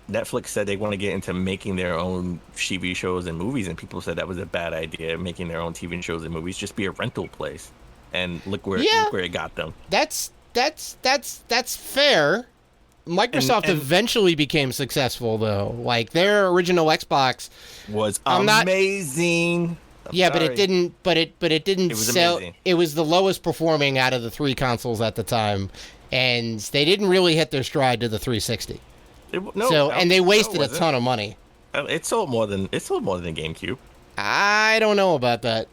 Netflix said they want to get into making their own TV shows and movies, and people said that was a bad idea, making their own TV shows and movies, just be a rental place. And look where it got them. That's fair. Microsoft eventually became successful, though. Like their original Xbox was amazing. But it didn't. But it didn't sell. Amazing. It was the lowest performing out of the three consoles at the time, and they didn't really hit their stride to the 360. And they wasted a ton of money. It sold more than the GameCube. I don't know about that.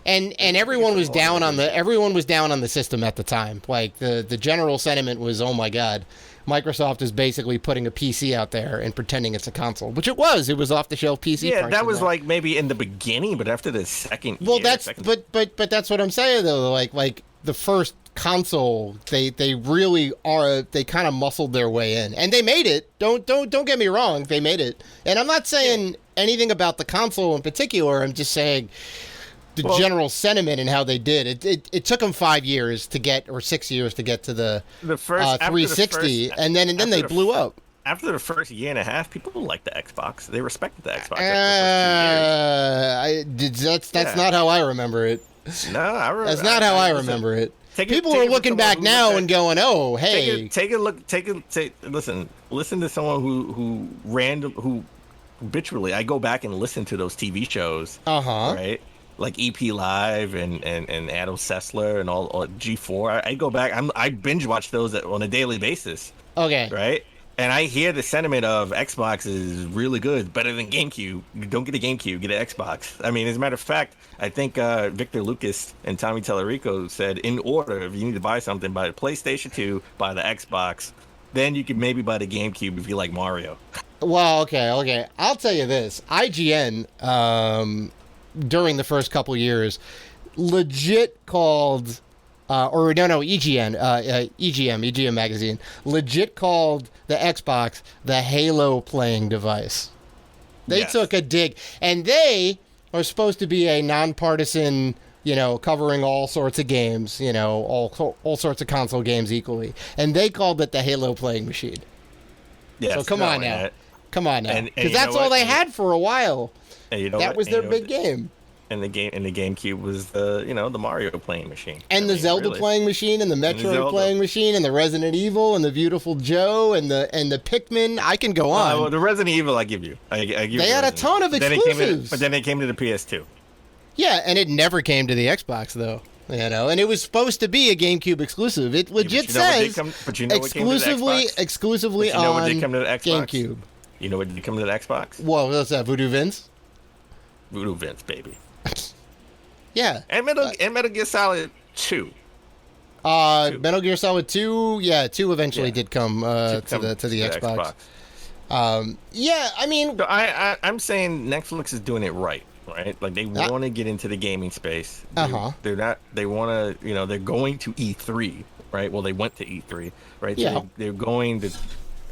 And everyone was down on the system at the time. Like the general sentiment was, oh my God, Microsoft is basically putting a PC out there and pretending it's a console, which it was. It was off the shelf PC. Yeah, that was like maybe in the beginning, but after the second. Well, but that's what I'm saying though. Like the first console, they really are. They kind of muscled their way in, and they made it. Don't get me wrong, they made it. And I'm not saying anything about the console in particular. I'm just saying the general sentiment and how they did it took them 5 years to get, or 6 years to get to the first 360, and then they blew up. After the first year and a half, people liked the Xbox. They respected the Xbox. That's not how I remember it. No, that's not how I remember it. People are looking back now and going, "Oh, hey." Take a look. Listen to someone who habitually. I go back and listen to those TV shows. Right. Like EP Live and Adam Sessler and all G4. I go back. I binge watch those on a daily basis. Okay. Right. And I hear the sentiment of Xbox is really good, better than GameCube. You don't get a GameCube, get an Xbox. I mean, as a matter of fact, I think Victor Lucas and Tommy Tallarico said, in order, if you need to buy something, buy the PlayStation 2, buy the Xbox, then you could maybe buy the GameCube if you like Mario. Well, okay. I'll tell you this. IGN, during the first couple years, legit called... EGM magazine legit called the Xbox the Halo playing device. They took a dig, and they are supposed to be a nonpartisan, covering all sorts of games, all sorts of console games equally, and they called it the Halo playing machine. Yes, so come on now, because that's all they had for a while. And you know that what? was And their you know big game. And the GameCube was the Mario playing machine. And the Zelda playing machine, and the Metroid playing machine, and the Resident Evil, and the Beautiful Joe, and the Pikmin. I can go on. Well, the Resident Evil, I give you. I give they had a ton of exclusives. But then they came to the PS2. Yeah, and it never came to the Xbox though. And it was supposed to be a GameCube exclusive. It legit says exclusively on GameCube. You know what did come to the Xbox? Well, what's that? Voodoo Vince? Voodoo Vince, baby. Yeah. And Metal Gear Solid 2. Metal Gear Solid 2, 2 eventually did come to the Xbox. Yeah, I mean, so I'm saying Netflix is doing it right? Like they want to get into the gaming space. They're not. They want to. They're going to E3, right? Well, they went to E3, right? Yeah. So they're going to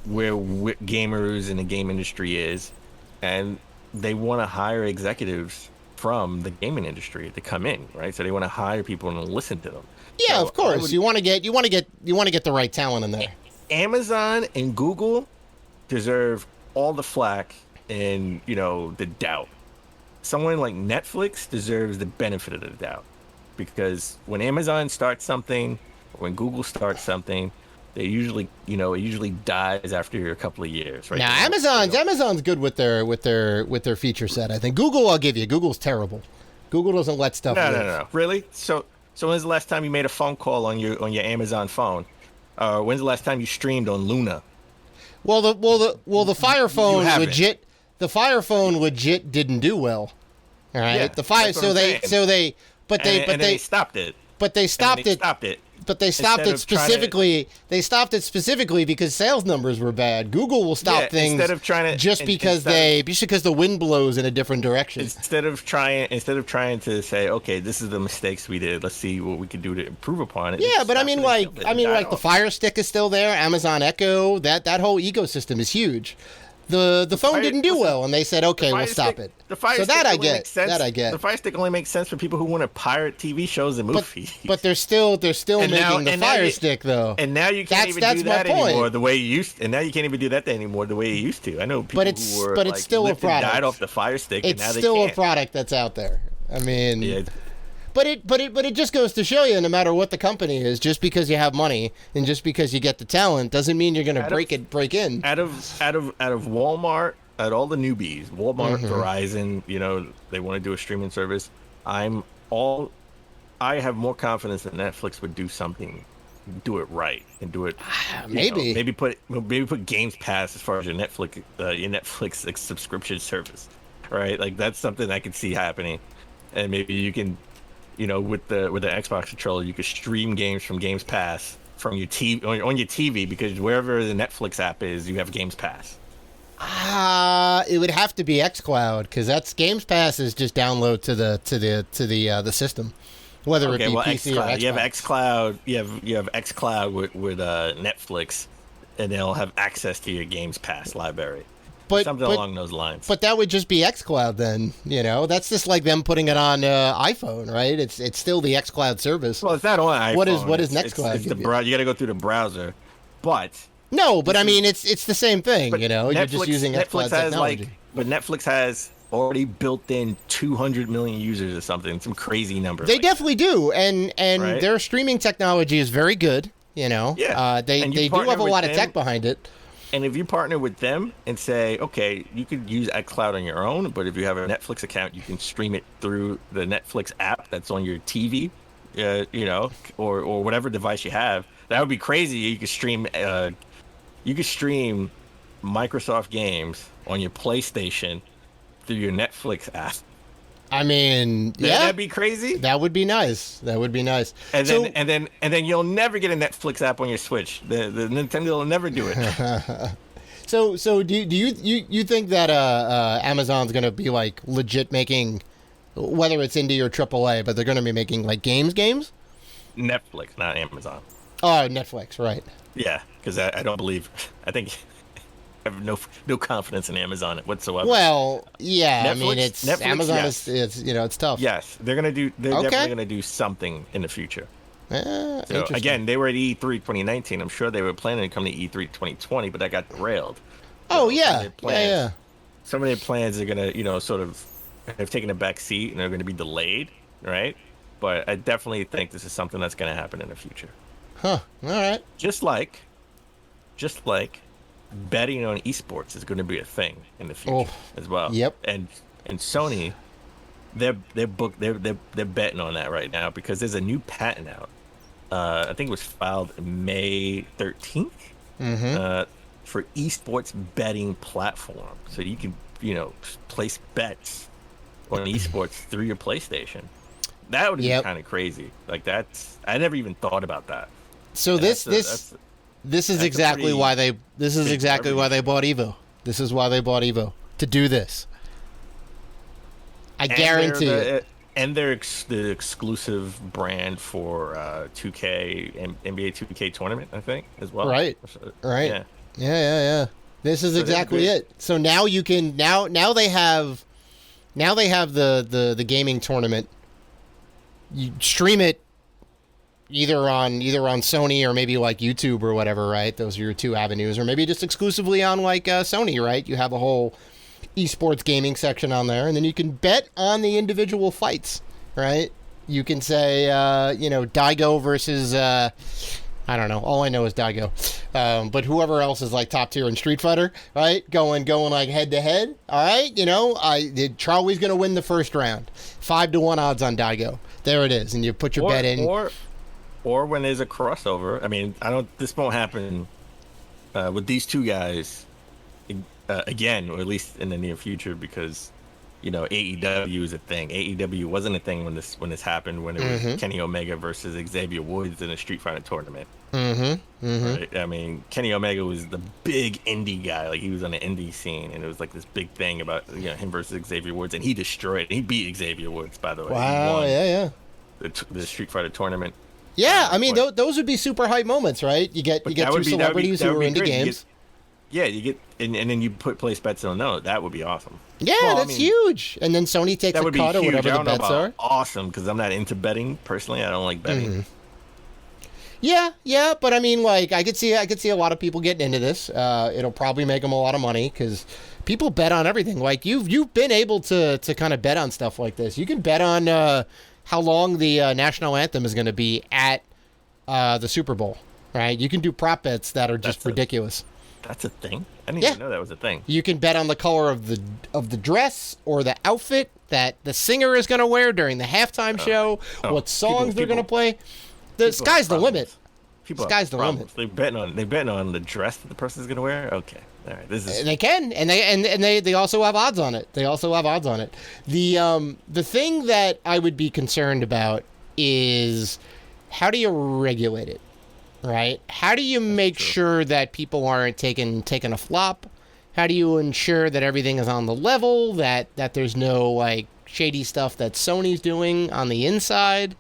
where gamers in the game industry is, and they want to hire executives from the gaming industry to come in, right? So they want to hire people and listen to them. Yeah, so of course. You want to get the right talent in there. Amazon and Google deserve all the flack and the doubt. Someone like Netflix deserves the benefit of the doubt, because when Amazon starts something, or when Google starts something, they usually, it usually dies after a couple of years, right? Now, Amazon's good with their feature set. I think Google, I'll give you. Google's terrible. Google doesn't let stuff. No. Really? So when's the last time you made a phone call on your Amazon phone? When's the last time you streamed on Luna? Well, the Fire Phone legit. The Fire Phone legit didn't do well. All right. Yeah, the Fire. They stopped it. But they stopped it. But they stopped it specifically. They stopped it specifically because sales numbers were bad. Google will stop things because the wind blows in a different direction. Instead of trying to say, okay, this is the mistakes we did. Let's see what we can do to improve upon it. Yeah, but the Fire Stick is still there. Amazon Echo. That whole ecosystem is huge. The phone didn't do well, and they said, "Okay, we'll stop it." That I get. The Fire Stick only makes sense for people who want to pirate TV shows and movies. But they're still making the Fire Stick though. And now you can't even do that anymore the way you used. And now you can't even do that anymore the way you used to. I know people who were it's still a product. Died off the Fire Stick. It's and now still they can't. A product that's out there. I mean. Yeah. But it just goes to show you, no matter what the company is, just because you have money and just because you get the talent doesn't mean you're going to break in. Out of Walmart, at all the newbies, Walmart, Verizon, they want to do a streaming service. I have more confidence that Netflix would do something, do it right, and do it. Maybe put Games Pass as far as your Netflix subscription service, right? Like that's something I could see happening, and maybe you can. With the Xbox controller, you could stream games from Games Pass from your TV on your TV, because wherever the Netflix app is, you have Games Pass. It would have to be xCloud, because that's Games Pass is just download to the system, whether it be PC or Xbox. You have xCloud. You have xCloud with Netflix, and they'll have access to your Games Pass library. Something along those lines. But that would just be xCloud then, That's just like them putting it on iPhone, right? It's still the xCloud service. Well, it's not on iPhone. What is Nextcloud? It's you got to go through the browser. But no, but I mean it's the same thing, Netflix, You're just using xCloud technology. But Netflix has already built in 200 million users or something, some crazy number. They definitely do, and right? Their streaming technology is very good, Yeah. They do have a lot of tech behind it. And if you partner with them and say, okay, you could use xCloud on your own, but if you have a Netflix account, you can stream it through the Netflix app that's on your TV, or whatever device you have. That would be crazy. You could stream Microsoft games on your PlayStation through your Netflix app. I mean, yeah, that'd be crazy. That would be nice. And then you'll never get a Netflix app on your Switch. The Nintendo will never do it. So do you think that Amazon's gonna be like legit making, whether it's indie or AAA, but they're gonna be making like games? Netflix, not Amazon. Oh, Netflix, right? Yeah, because I don't believe. I think. I have no confidence in Amazon whatsoever. Well, yeah, Netflix, it's Netflix, Amazon yes. It's tough. Yes, they're definitely gonna do something in the future. So again, they were at E3 2019. I'm sure they were planning to come to E3 2020, but that got derailed. Oh Some of their plans are gonna, sort of have taken a back seat and they're going to be delayed, right? But I definitely think this is something that's going to happen in the future. Huh. All right. Just like betting on esports is going to be a thing in the future as well. Yep. And Sony, they're betting on that right now because there's a new patent out. I think it was filed May 13th for esports betting platform. So you can, place bets on esports through your PlayStation. That would be kind of crazy. Like I never even thought about that. So this is exactly why they bought Evo. This is why they bought Evo, to do this. I guarantee it. And they're the exclusive brand for 2K and NBA 2K tournament, I think, as well. Right. Yeah. This is exactly it. So now you can now they have the gaming tournament. You stream it either on Sony or maybe like YouTube or whatever, right? Those are your two avenues, or maybe just exclusively on like Sony, right? You have a whole esports gaming section on there, and then you can bet on the individual fights, right? You can say, Daigo versus, I don't know. All I know is Daigo. But whoever else is like top tier in Street Fighter, right? Going like head to head. All right. Charlie's going to win the first round. 5-1 odds on Daigo. There it is. And you put your bet in. Or when there's a crossover. I mean, this won't happen with these two guys again, or at least in the near future, because AEW is a thing. AEW wasn't a thing when this happened, when it was Kenny Omega versus Xavier Woods in a Street Fighter tournament. Right? I mean, Kenny Omega was the big indie guy, like he was on the indie scene, and it was like this big thing about him versus Xavier Woods, and he destroyed. He beat Xavier Woods, by the way. Wow, yeah. The Street Fighter tournament. Yeah, I mean, those would be super hype moments, right? You get two celebrities who are into games. You get and then you place bets on those. That would be awesome. Yeah, that's huge. And then Sony takes a cut or whatever the bets are. Awesome, because I'm not into betting personally. I don't like betting. Yeah, but I mean, like, I could see a lot of people getting into this. It'll probably make them a lot of money because people bet on everything. Like you've been able to kind of bet on stuff like this. You can bet on how long the national anthem is going to be at the Super Bowl, right? You can do prop bets that are just ridiculous. That's a thing? I didn't even know that was a thing. You can bet on the color of the dress or the outfit that the singer is going to wear during the halftime show, what songs they're going to play. The sky's the limit. Sky's the limit. They're betting on the dress that the person's going to wear? Okay. All right. They can, and they also have odds on it. The thing that I would be concerned about is, how do you regulate it? Right? How do you make sure that people aren't taking a flop? How do you ensure that everything is on the level, that there's no like shady stuff that Sony's doing on the inside?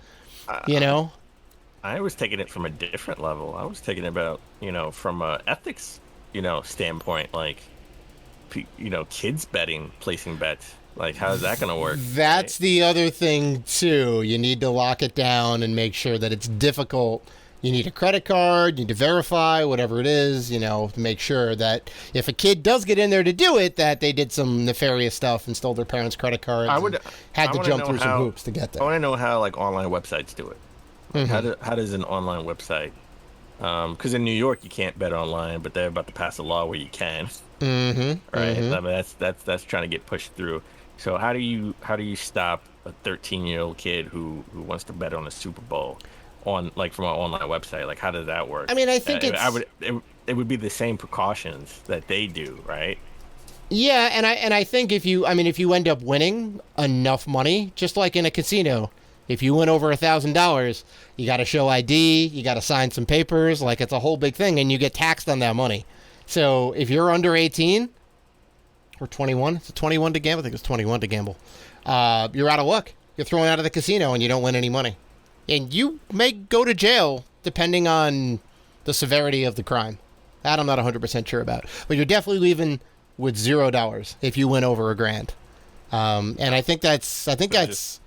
I was taking it from a different level. I was taking it about, from a ethics, standpoint, like, kids betting, placing bets. Like, how's that going to work? That's right? The other thing too. You need to lock it down and make sure that it's difficult. You need a credit card, you need to verify whatever it is, to make sure that if a kid does get in there to do it, that they did some nefarious stuff and stole their parents' credit cards had to jump through some hoops to get there. I want to know how, like, online websites do it. Like, how does an online website... Because in New York, you can't bet online, but they're about to pass a law where you can. Right? I mean, that's trying to get pushed through. So how do you stop a 13-year-old kid who wants to bet on the Super Bowl from an online website? Like, how does that work? I mean, I think it would be the same precautions that they do, right? Yeah, and I think if you end up winning enough money, just like in a casino, if you win over $1,000, you got to show ID, you got to sign some papers, like it's a whole big thing, and you get taxed on that money. So if you're under 18 or 21, it's 21 to gamble. I think it's 21 to gamble. You're out of luck. You're thrown out of the casino, and you don't win any money. And you may go to jail depending on the severity of the crime. That I'm not 100% sure about. But you're definitely leaving with $0 if you win over $1,000. And I think that's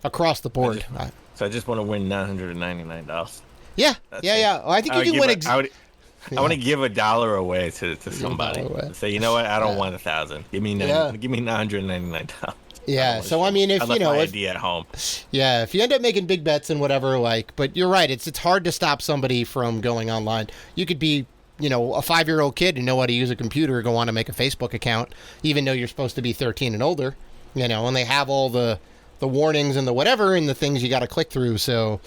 across the board. So I just want to win $999. Yeah. Well, I think you can win. I want to give $1 away to somebody. Say, you know what? I don't want $1,000. Give me $999. Yeah, so I mean, if I you left know, my if, ID at home. yeah, if you end up making big bets and whatever, like, but you're right, it's hard to stop somebody from going online. You could be, you know, a 5-year-old kid and know how to use a computer, go on to make a Facebook account, even though you're supposed to be 13 and older, you know, and they have all the warnings and the whatever and the things you got to click through. So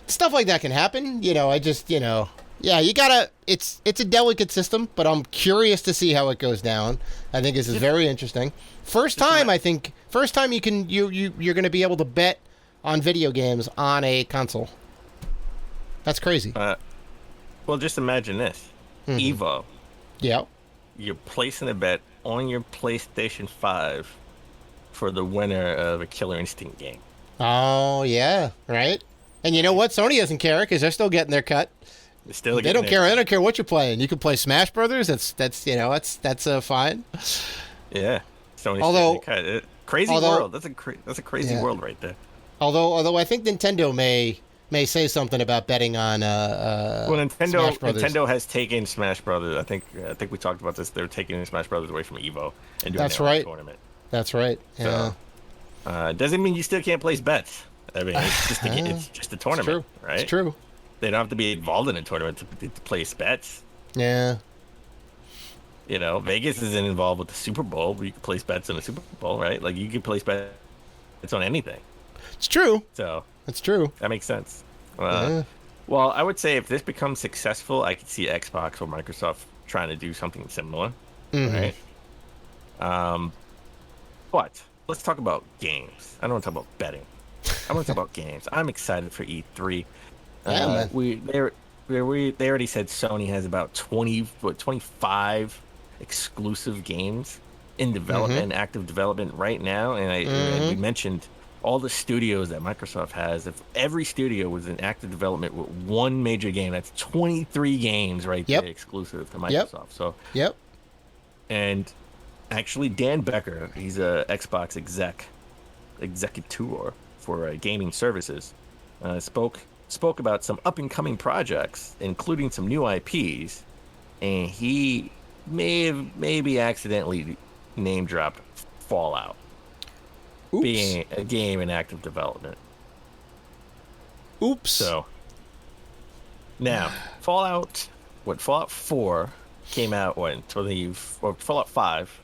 stuff like that can happen. You know, I just, you know, yeah, you gotta. It's a delicate system, but I'm curious to see how it goes down. I think this is very interesting. First time you can you're gonna be able to bet on video games on a console. That's crazy. Well, just imagine this: Evo. Yeah. You're placing a bet on your PlayStation 5 for the winner of a Killer Instinct game. Oh yeah, right. And you know what? Sony doesn't care because they're still getting their cut. They don't care. They don't care what you're playing. You can play Smash Brothers. That's you know that's fine. Yeah. Sony's Although crazy world. That's a crazy world right there. Although I think Nintendo may say something about betting on well, Smash Brothers. Nintendo has taken Smash Brothers. I think we talked about this. They're taking Smash Brothers away from Evo and doing their own tournament. That's right. Yeah. So, doesn't mean you still can't place bets. I mean, it's just a tournament, right? It's true. They don't have to be involved in a tournament to place bets. Yeah. You know, Vegas isn't involved with the Super Bowl, but you can place bets on the Super Bowl, right? Like, you can place bets on anything. It's true. So that's true. That makes sense. Well, I would say if this becomes successful, I could see Xbox or Microsoft trying to do something similar, right? But let's talk about games. I don't want to talk about betting. I want to talk about games. I'm excited for E3. They already said Sony has about 25 exclusive games in development, active development right now. And we mentioned all the studios that Microsoft has. If every studio was in active development with one major game, that's 23 games right there exclusive to Microsoft. So and actually Dan Becker, he's a Xbox executor for gaming services, spoke about some up-and-coming projects, including some new IPs, and he maybe accidentally name-dropped Fallout. Oops. Being a game in active development. Oops. So, now, Fallout 4 came out when? Fallout 5.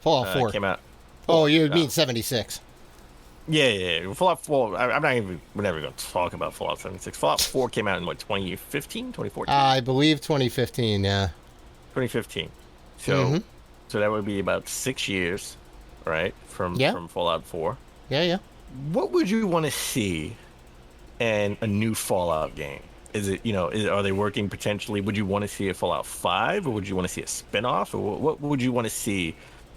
Fallout 4. Came out. Oh, you mean 76. Yeah. Fallout 4, we're never going to talk about Fallout 76. Fallout 4 came out in, 2015, 2014? I believe 2015, yeah. 2015. So that would be about 6 years, right, from Fallout 4. Yeah. What would you want to see in a new Fallout game? Is it, are they working potentially? Would you want to see a Fallout 5, or would you want to see a spin-off? Or what would you want to see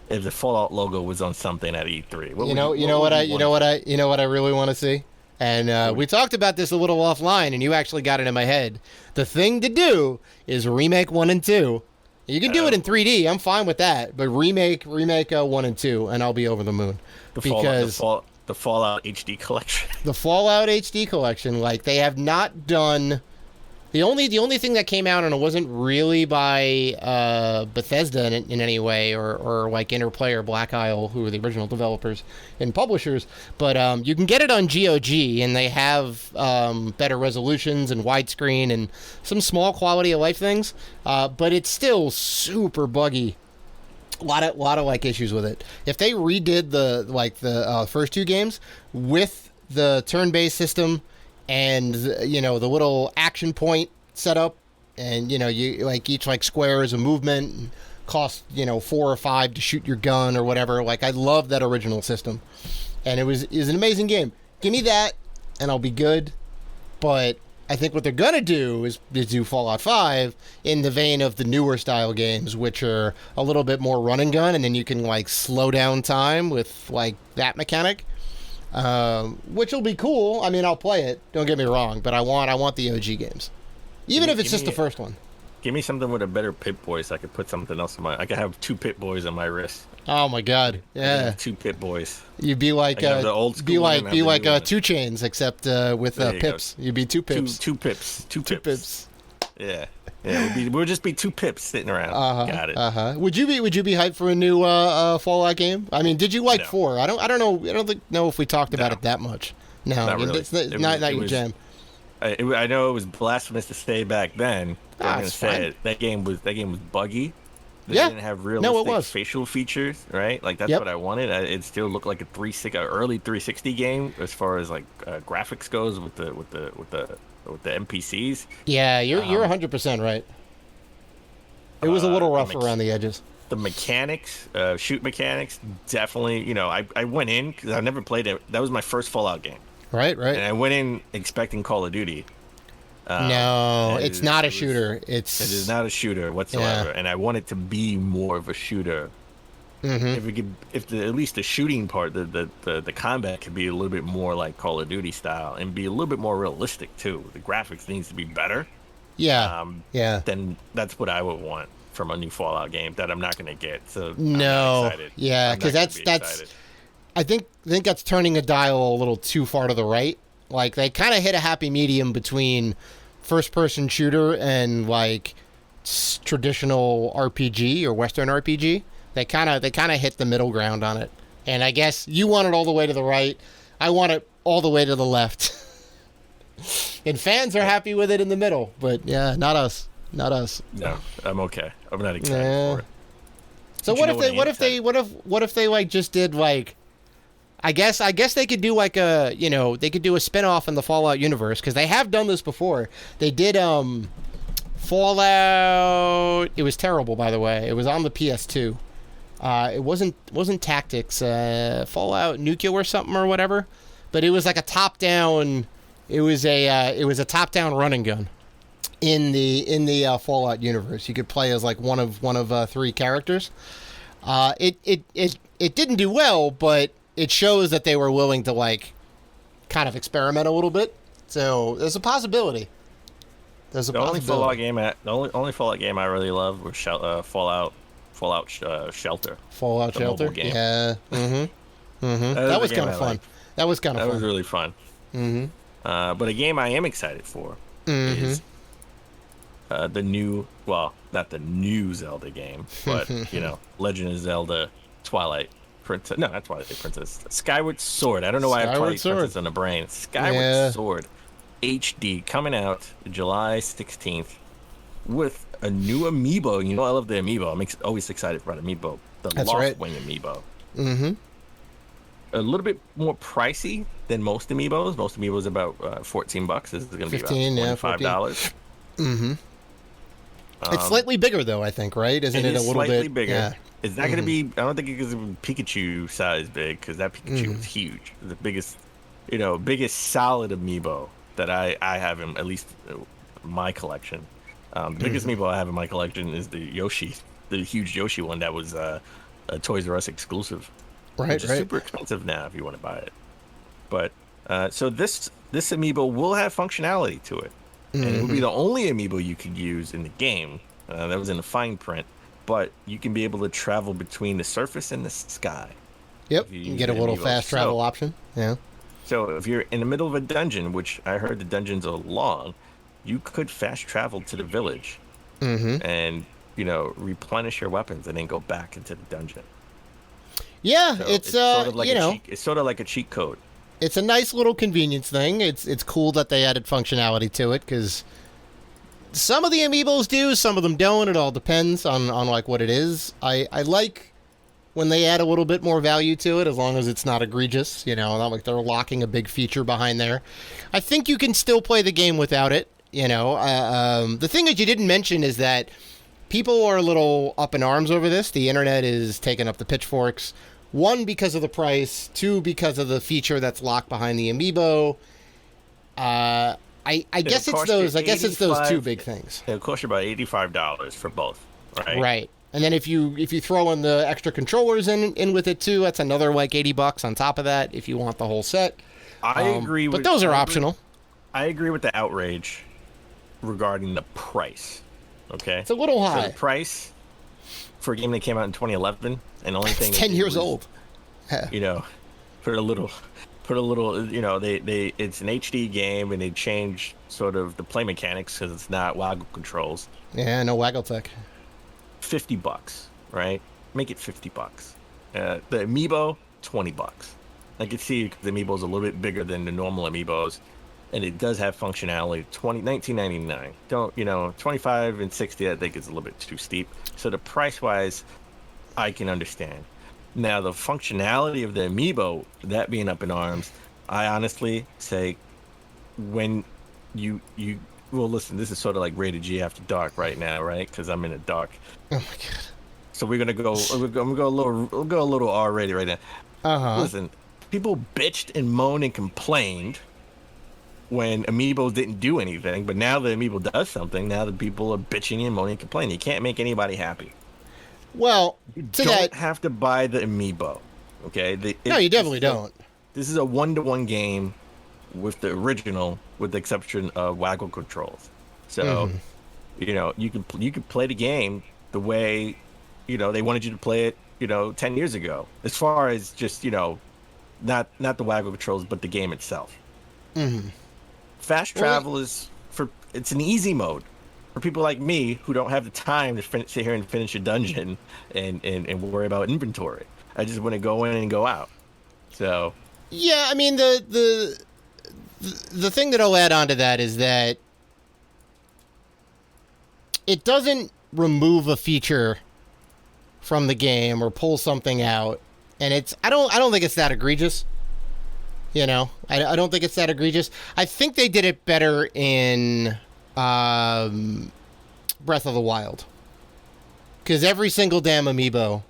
if the Fallout logo was on something at E3? You know what I really want to see? And we talked about this a little offline, and you actually got it in my head. The thing to do is remake 1 and 2. You can do it in 3D. I'm fine with that. But remake 1 and 2, and I'll be over the moon. The Fallout HD collection. The Fallout HD collection, like, they have not done. The only thing that came out, and it wasn't really by Bethesda in any way, or like Interplay or Black Isle, who are the original developers and publishers, but you can get it on GOG, and they have better resolutions and widescreen and some small quality of life things, but it's still super buggy. A lot of like issues with it. If they redid the first 2 games with the turn-based system, and the little action point setup, and you like each square is a movement, and cost 4 or 5 to shoot your gun or whatever. Like, I love that original system, and it was an amazing game. Give me that, and I'll be good. But I think what they're gonna do is do Fallout 5 in the vein of the newer style games, which are a little bit more run and gun, and then you can slow down time with that mechanic. Which will be cool. I mean, I'll play it. Don't get me wrong, but I want the OG games, even if it's just the first one. Give me something with a better Pip-Boy, so I could put something else I could have 2 Pip-Boys on my wrist. Oh my God! Yeah, 2 Pip-Boys. You'd be like the old school. Be like 2 Chains, except with Pips. You'd be 2 Pips. Two Pips. Yeah. We'll just be two pips sitting around. Got it. Would you be hyped for a new Fallout game? I mean, did you like 4? I don't know if we talked about it that much. No, not really. It's not your jam. I know it was blasphemous to say back then. I'm gonna say it. That game was buggy. They didn't have realistic facial features, right? Like that's what I wanted. It still looked like a early 360 game as far as like graphics goes with the NPCs. Yeah, you're 100% right. It was a little rough around the edges. The mechanics, shoot mechanics, definitely. I went in because I never played it. That was my first Fallout game. Right. And I went in expecting Call of Duty. No, it's not a shooter. It is not a shooter whatsoever, and I want it to be more of a shooter. Mm-hmm. If at least the shooting part, the combat could be a little bit more like Call of Duty style, and be a little bit more realistic too. The graphics needs to be better. Then that's what I would want from a new Fallout game that I'm not going to get. So no, I'm excited. Because that's. I think that's turning a dial a little too far to the right. Like they kind of hit a happy medium between first-person shooter and like traditional RPG or Western RPG. They kind of hit the middle ground on it. And I guess you want it all the way to the right. I want it all the way to the left. And fans are happy with it in the middle, but yeah, not us. No, I'm okay. I'm not excited for it. So what if they like just did like I guess they could do like they could do a spin-off in the Fallout universe because they have done this before. They did Fallout. It was terrible, by the way. It was on the PS2. It wasn't Tactics. Fallout Nuclear or something or whatever. But it was like a top-down. It was a top-down run and gun in the Fallout universe. You could play as like one of 3 characters. It didn't do well, but it shows that they were willing to like kind of experiment a little bit. So there's a possibility. The only Fallout game I really loved was Fallout Shelter. Fallout Shelter. Game. Yeah. Mm-hmm. Mm-hmm. That was kind of fun. That was kind of fun. That was really fun. Mm-hmm. But a game I am excited for is the new, well, not the new Zelda game, but Legend of Zelda Twilight Princess. No, not Twilight Princess. Skyward Sword. I don't know why I played Princess on the brain. Skyward Sword HD coming out July 16th with a new amiibo. I love the amiibo. I'm always excited about amiibo. The Loftwing amiibo. Mm-hmm. A little bit more pricey than most amiibos. Most amiibos about $14. This is going to be about $25. Mm-hmm. It's slightly bigger though, I think, right? Isn't it a little slightly bit bigger? Yeah. It's not going to be. I don't think it's going to be Pikachu size big because that Pikachu is huge. The biggest solid amiibo that I have in at least my collection. The biggest amiibo I have in my collection is the Yoshi, the huge Yoshi one that was a Toys R Us exclusive. Which is super expensive now if you want to buy it. But so this amiibo will have functionality to it, and it will be the only amiibo you could use in the game. That was in the fine print. But you can be able to travel between the surface and the sky. Yep, you can get a little fast travel option. Yeah. So if you're in the middle of a dungeon, which I heard the dungeons are long, you could fast travel to the village and replenish your weapons and then go back into the dungeon. Yeah, so it's sort of like it's sort of like a cheat code. It's a nice little convenience thing. It's cool that they added functionality to it because some of the amiibos do, some of them don't. It all depends on like what it is. I like when they add a little bit more value to it, as long as it's not egregious. Not like they're locking a big feature behind there. I think you can still play the game without it. The thing that you didn't mention is that people are a little up in arms over this. The internet is taking up the pitchforks. 1, because of the price. 2, because of the feature that's locked behind the amiibo. I guess it's those 2 big things. It'll cost you about $85 for both, right? Right. And then if you throw in the extra controllers in with it too, that's another like $80 on top of that if you want the whole set. I agree but those are optional. I agree with the outrage regarding the price. Okay? It's a little high. So the price for a game that came out in 2011 and the only thing it's 10 years old. For a little put a little, they it's an HD game, and they changed sort of the play mechanics because it's not waggle controls. Yeah, no waggle tech. $50, right? Make it $50. The amiibo, $20. I can see the amiibo is a little bit bigger than the normal amiibos, and it does have functionality. $19.99. Don't 25 and 60. I think is a little bit too steep. So the price wise, I can understand. Now the functionality of the amiibo, that being up in arms, I honestly say, when you well, listen, this is sort of like rated G after dark right now, right? Because I'm in the dark. Oh my god. So we're gonna go we'll go a little R rated right now. Listen, people bitched and moaned and complained when amiibo didn't do anything, but now the amiibo does something. Now the people are bitching and moaning and complaining. You can't make anybody happy. Well, you don't have to buy the amiibo, okay? No, you definitely don't. This is a 1-to-1 game with the original, with the exception of waggle controls. So, you could play the game the way, they wanted you to play it, 10 years ago. As far as just, not the waggle controls, but the game itself. Fast travel it's an easy mode for people like me who don't have the time to sit here and finish a dungeon and worry about inventory. I just want to go in and go out. So yeah, I mean the thing that I'll add on to that is that it doesn't remove a feature from the game or pull something out, and I don't think it's that egregious. I don't think it's that egregious. I think they did it better in Breath of the Wild, because every single damn amiibo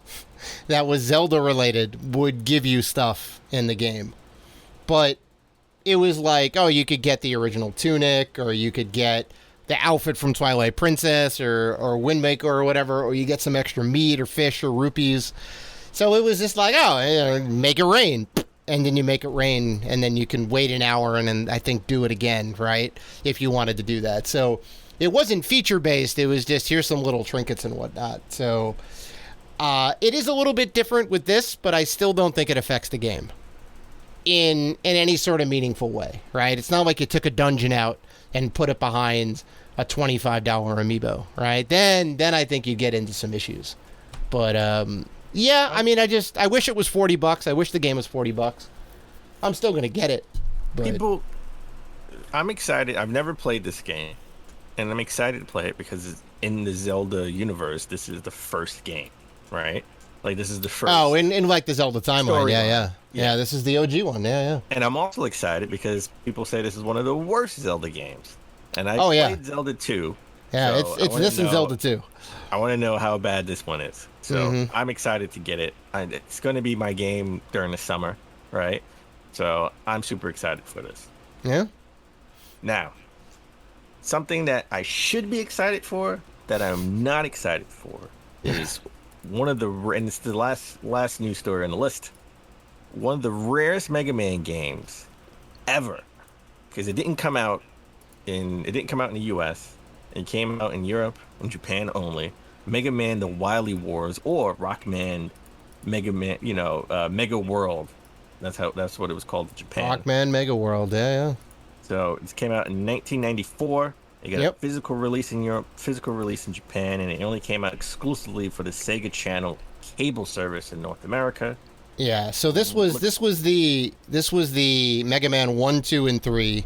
that was Zelda related would give you stuff in the game, but it was like, oh, you could get the original tunic, or you could get the outfit from Twilight Princess or Wind Maker or whatever, or you get some extra meat or fish or rupees. So it was just like, oh, make it rain. And then you make it rain, and then you can wait an hour and then I think do it again, right? If you wanted to do that. So it wasn't feature-based. It was just, here's some little trinkets and whatnot. So it is a little bit different with this, but I still don't think it affects the game in any sort of meaningful way, right? It's not like you took a dungeon out and put it behind a $25 amiibo, right? Then I think you get into some issues. But yeah, I mean, I wish it was $40. I wish the game was $40. I'm still gonna get it. But I'm excited. I've never played this game, and I'm excited to play it because in the Zelda universe, this is the first game, right? Like, this is the first. Oh, in like the Zelda timeline, yeah. This is the OG one, yeah. And I'm also excited because people say this is one of the worst Zelda games, and I played Zelda 2. Yeah, so it's this and Zelda 2. I want to know how bad this one is. So I'm excited to get it. It's going to be my game during the summer, right? So I'm super excited for this. Yeah. Now, something that I should be excited for that I'm not excited for is and it's the last news story on the list. One of the rarest Mega Man games ever, because it didn't come out in the US. It came out in Europe and Japan only. Mega Man: The Wily Wars, or Rockman Mega Man, Mega World. That's what it was called in Japan. Rockman Mega World, yeah. So it came out in 1994. It got a physical release in Europe, physical release in Japan, and it only came out exclusively for the Sega Channel cable service in North America. Yeah. So this was the Mega Man 1, 2, and 3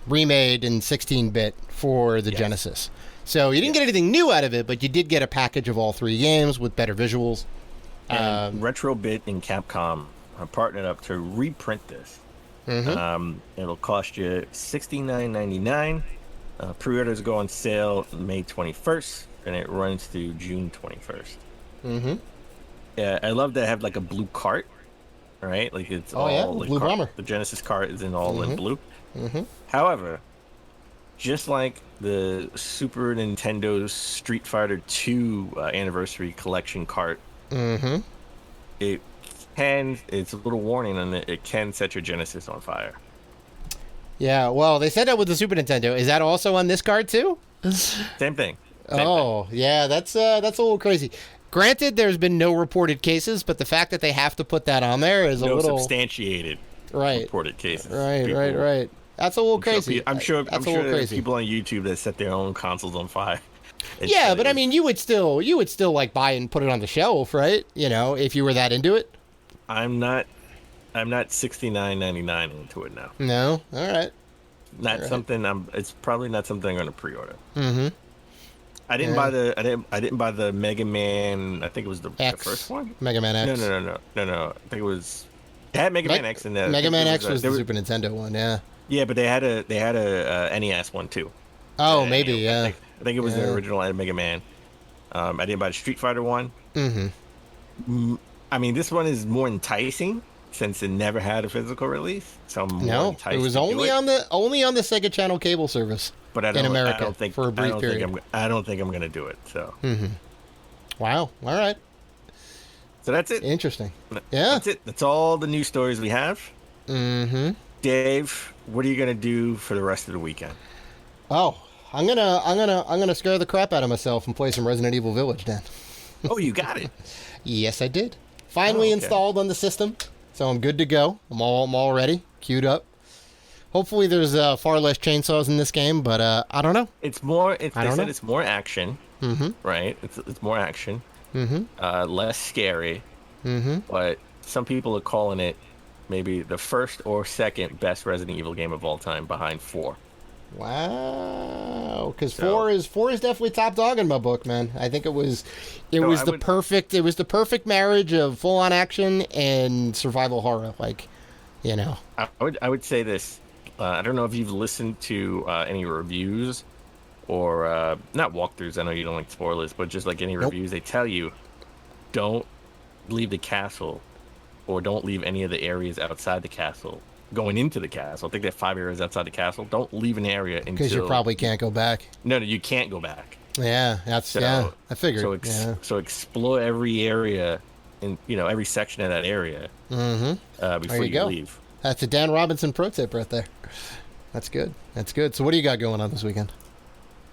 remade in 16-bit for the Genesis. So you didn't get anything new out of it, but you did get a package of all 3 games with better visuals. And Retrobit and Capcom are partnered up to reprint this. It'll cost you $69.99. Pre-orders go on sale May 21st, and it runs through June 21st. Yeah, I love that I have like a blue cart, right? Like it's blue bomber. The Genesis cart is in blue. However, just like the Super Nintendo Street Fighter 2 anniversary collection cart, it's a little warning on it. It can set your Genesis on fire. Yeah, well, they said that with the Super Nintendo. Is that also on this card too? Same thing. Yeah, that's a little crazy. Granted, there's been no reported cases, but the fact that they have to put that on there is a little substantiated. Right. reported cases. Right. That's a little crazy. I'm sure That's a there's little crazy. people on YouTube that set their own consoles on fire. Yeah, but I mean, you would still like buy and put it on the shelf, right? You know, if you were that into it. I'm not $69.99 into it now. No, all right. It's probably not something I'm going to pre-order. Mm-hmm. I didn't buy the Mega Man. I think it was the first one. Mega Man X. No. I think it was. It had Mega Man X in there. Mega Man X was the Super Nintendo one. Yeah. Yeah, but they had a NES one too. Oh, maybe. Yeah. I think it was the original Mega Man. I didn't buy the Street Fighter one. Mm-hmm. I mean, this one is more enticing since it never had a physical release. So I'm more enticed. It was only on the Sega Channel cable service. But in America for a brief period. I don't think I'm going to do it. So. Mm-hmm. Wow. All right. So that's it. Interesting. Yeah. That's it. That's all the news stories we have. Mm-hmm. Dave, what are you going to do for the rest of the weekend? Oh, I'm gonna scare the crap out of myself and play some Resident Evil Village then. Oh, you got it. Yes, I did. Finally installed on the system, so I'm good to go. I'm all ready, queued up. Hopefully, there's far less chainsaws in this game, but I don't know. It's more. They said it's more action. Mm-hmm. Right. It's more action. Mm-hmm. Less scary. Mm-hmm. But some people are calling it maybe the first or second best Resident Evil game of all time, behind 4. Wow, because 4 is definitely top dog in my book, man. I think it was the perfect marriage of full on action and survival horror. Like, you know, I would say this. I don't know if you've listened to any reviews or not walkthroughs. I know you don't like spoilers, but just like any reviews, they tell you don't leave the castle or don't leave any of the areas outside the castle. Going into the castle, I think there are 5 areas outside the castle. Don't leave an area until... Because you probably can't go back. No, you can't go back. Yeah, I figured. So explore every area, in every section of that area before you leave. That's a Dan Robinson pro tip right there. That's good. So what do you got going on this weekend?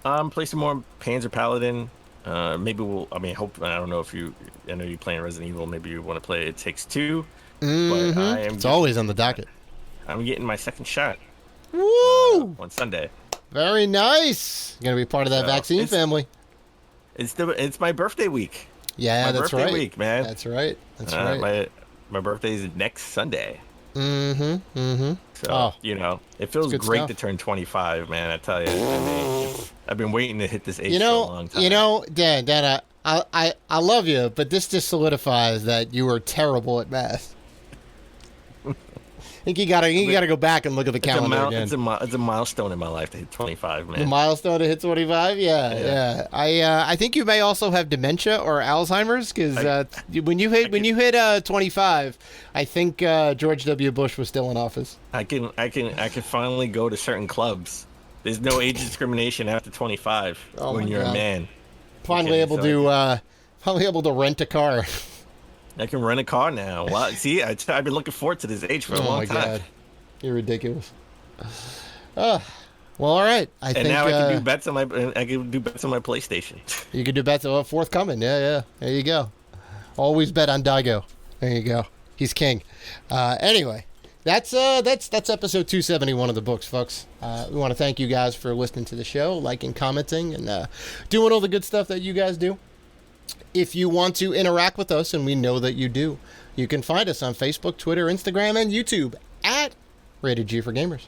Play some more Panzer Paladin. Maybe I don't know if I know you're playing Resident Evil. Maybe you want to play It Takes Two. Mm-hmm. But it's always on the docket. I'm getting my second shot. Woo! On Sunday. Very nice. You're gonna be part of that vaccine family. It's my birthday week. Yeah, that's right. Birthday week, man. That's right. My birthday is next Sunday. Mm-hmm. So it feels great to turn 25, man. I tell you, I've been waiting to hit this age for a long time. Dan, I love you, but this just solidifies that you were terrible at math. I think you gotta go back and look at the calendar again. It's a milestone in my life to hit 25, man. The milestone to hit 25? Yeah. I think you may also have dementia or Alzheimer's because when you hit 25, I think George W. Bush was still in office. I can finally go to certain clubs. There's no age discrimination after 25 when you're a man. Finally able to rent a car. I can rent a car now. Wow, see, I've been looking forward to this age for a long time. Oh, my God. You're ridiculous. Well, all right. I think now I can do bets on my PlayStation. You can do bets. Forthcoming. Yeah. There you go. Always bet on Daigo. There you go. He's king. Anyway, that's episode 271 of the books, folks. We want to thank you guys for listening to the show, liking, commenting, and doing all the good stuff that you guys do. If you want to interact with us, and we know that you do, you can find us on Facebook, Twitter, Instagram, and YouTube at Rated G for Gamers.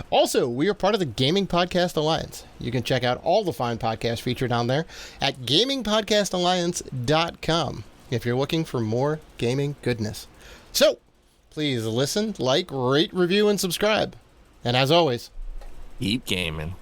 Also, we are part of the Gaming Podcast Alliance. You can check out all the fine podcasts featured on there at gamingpodcastalliance.com if you're looking for more gaming goodness. So, please listen, like, rate, review, and subscribe. And as always, keep gaming.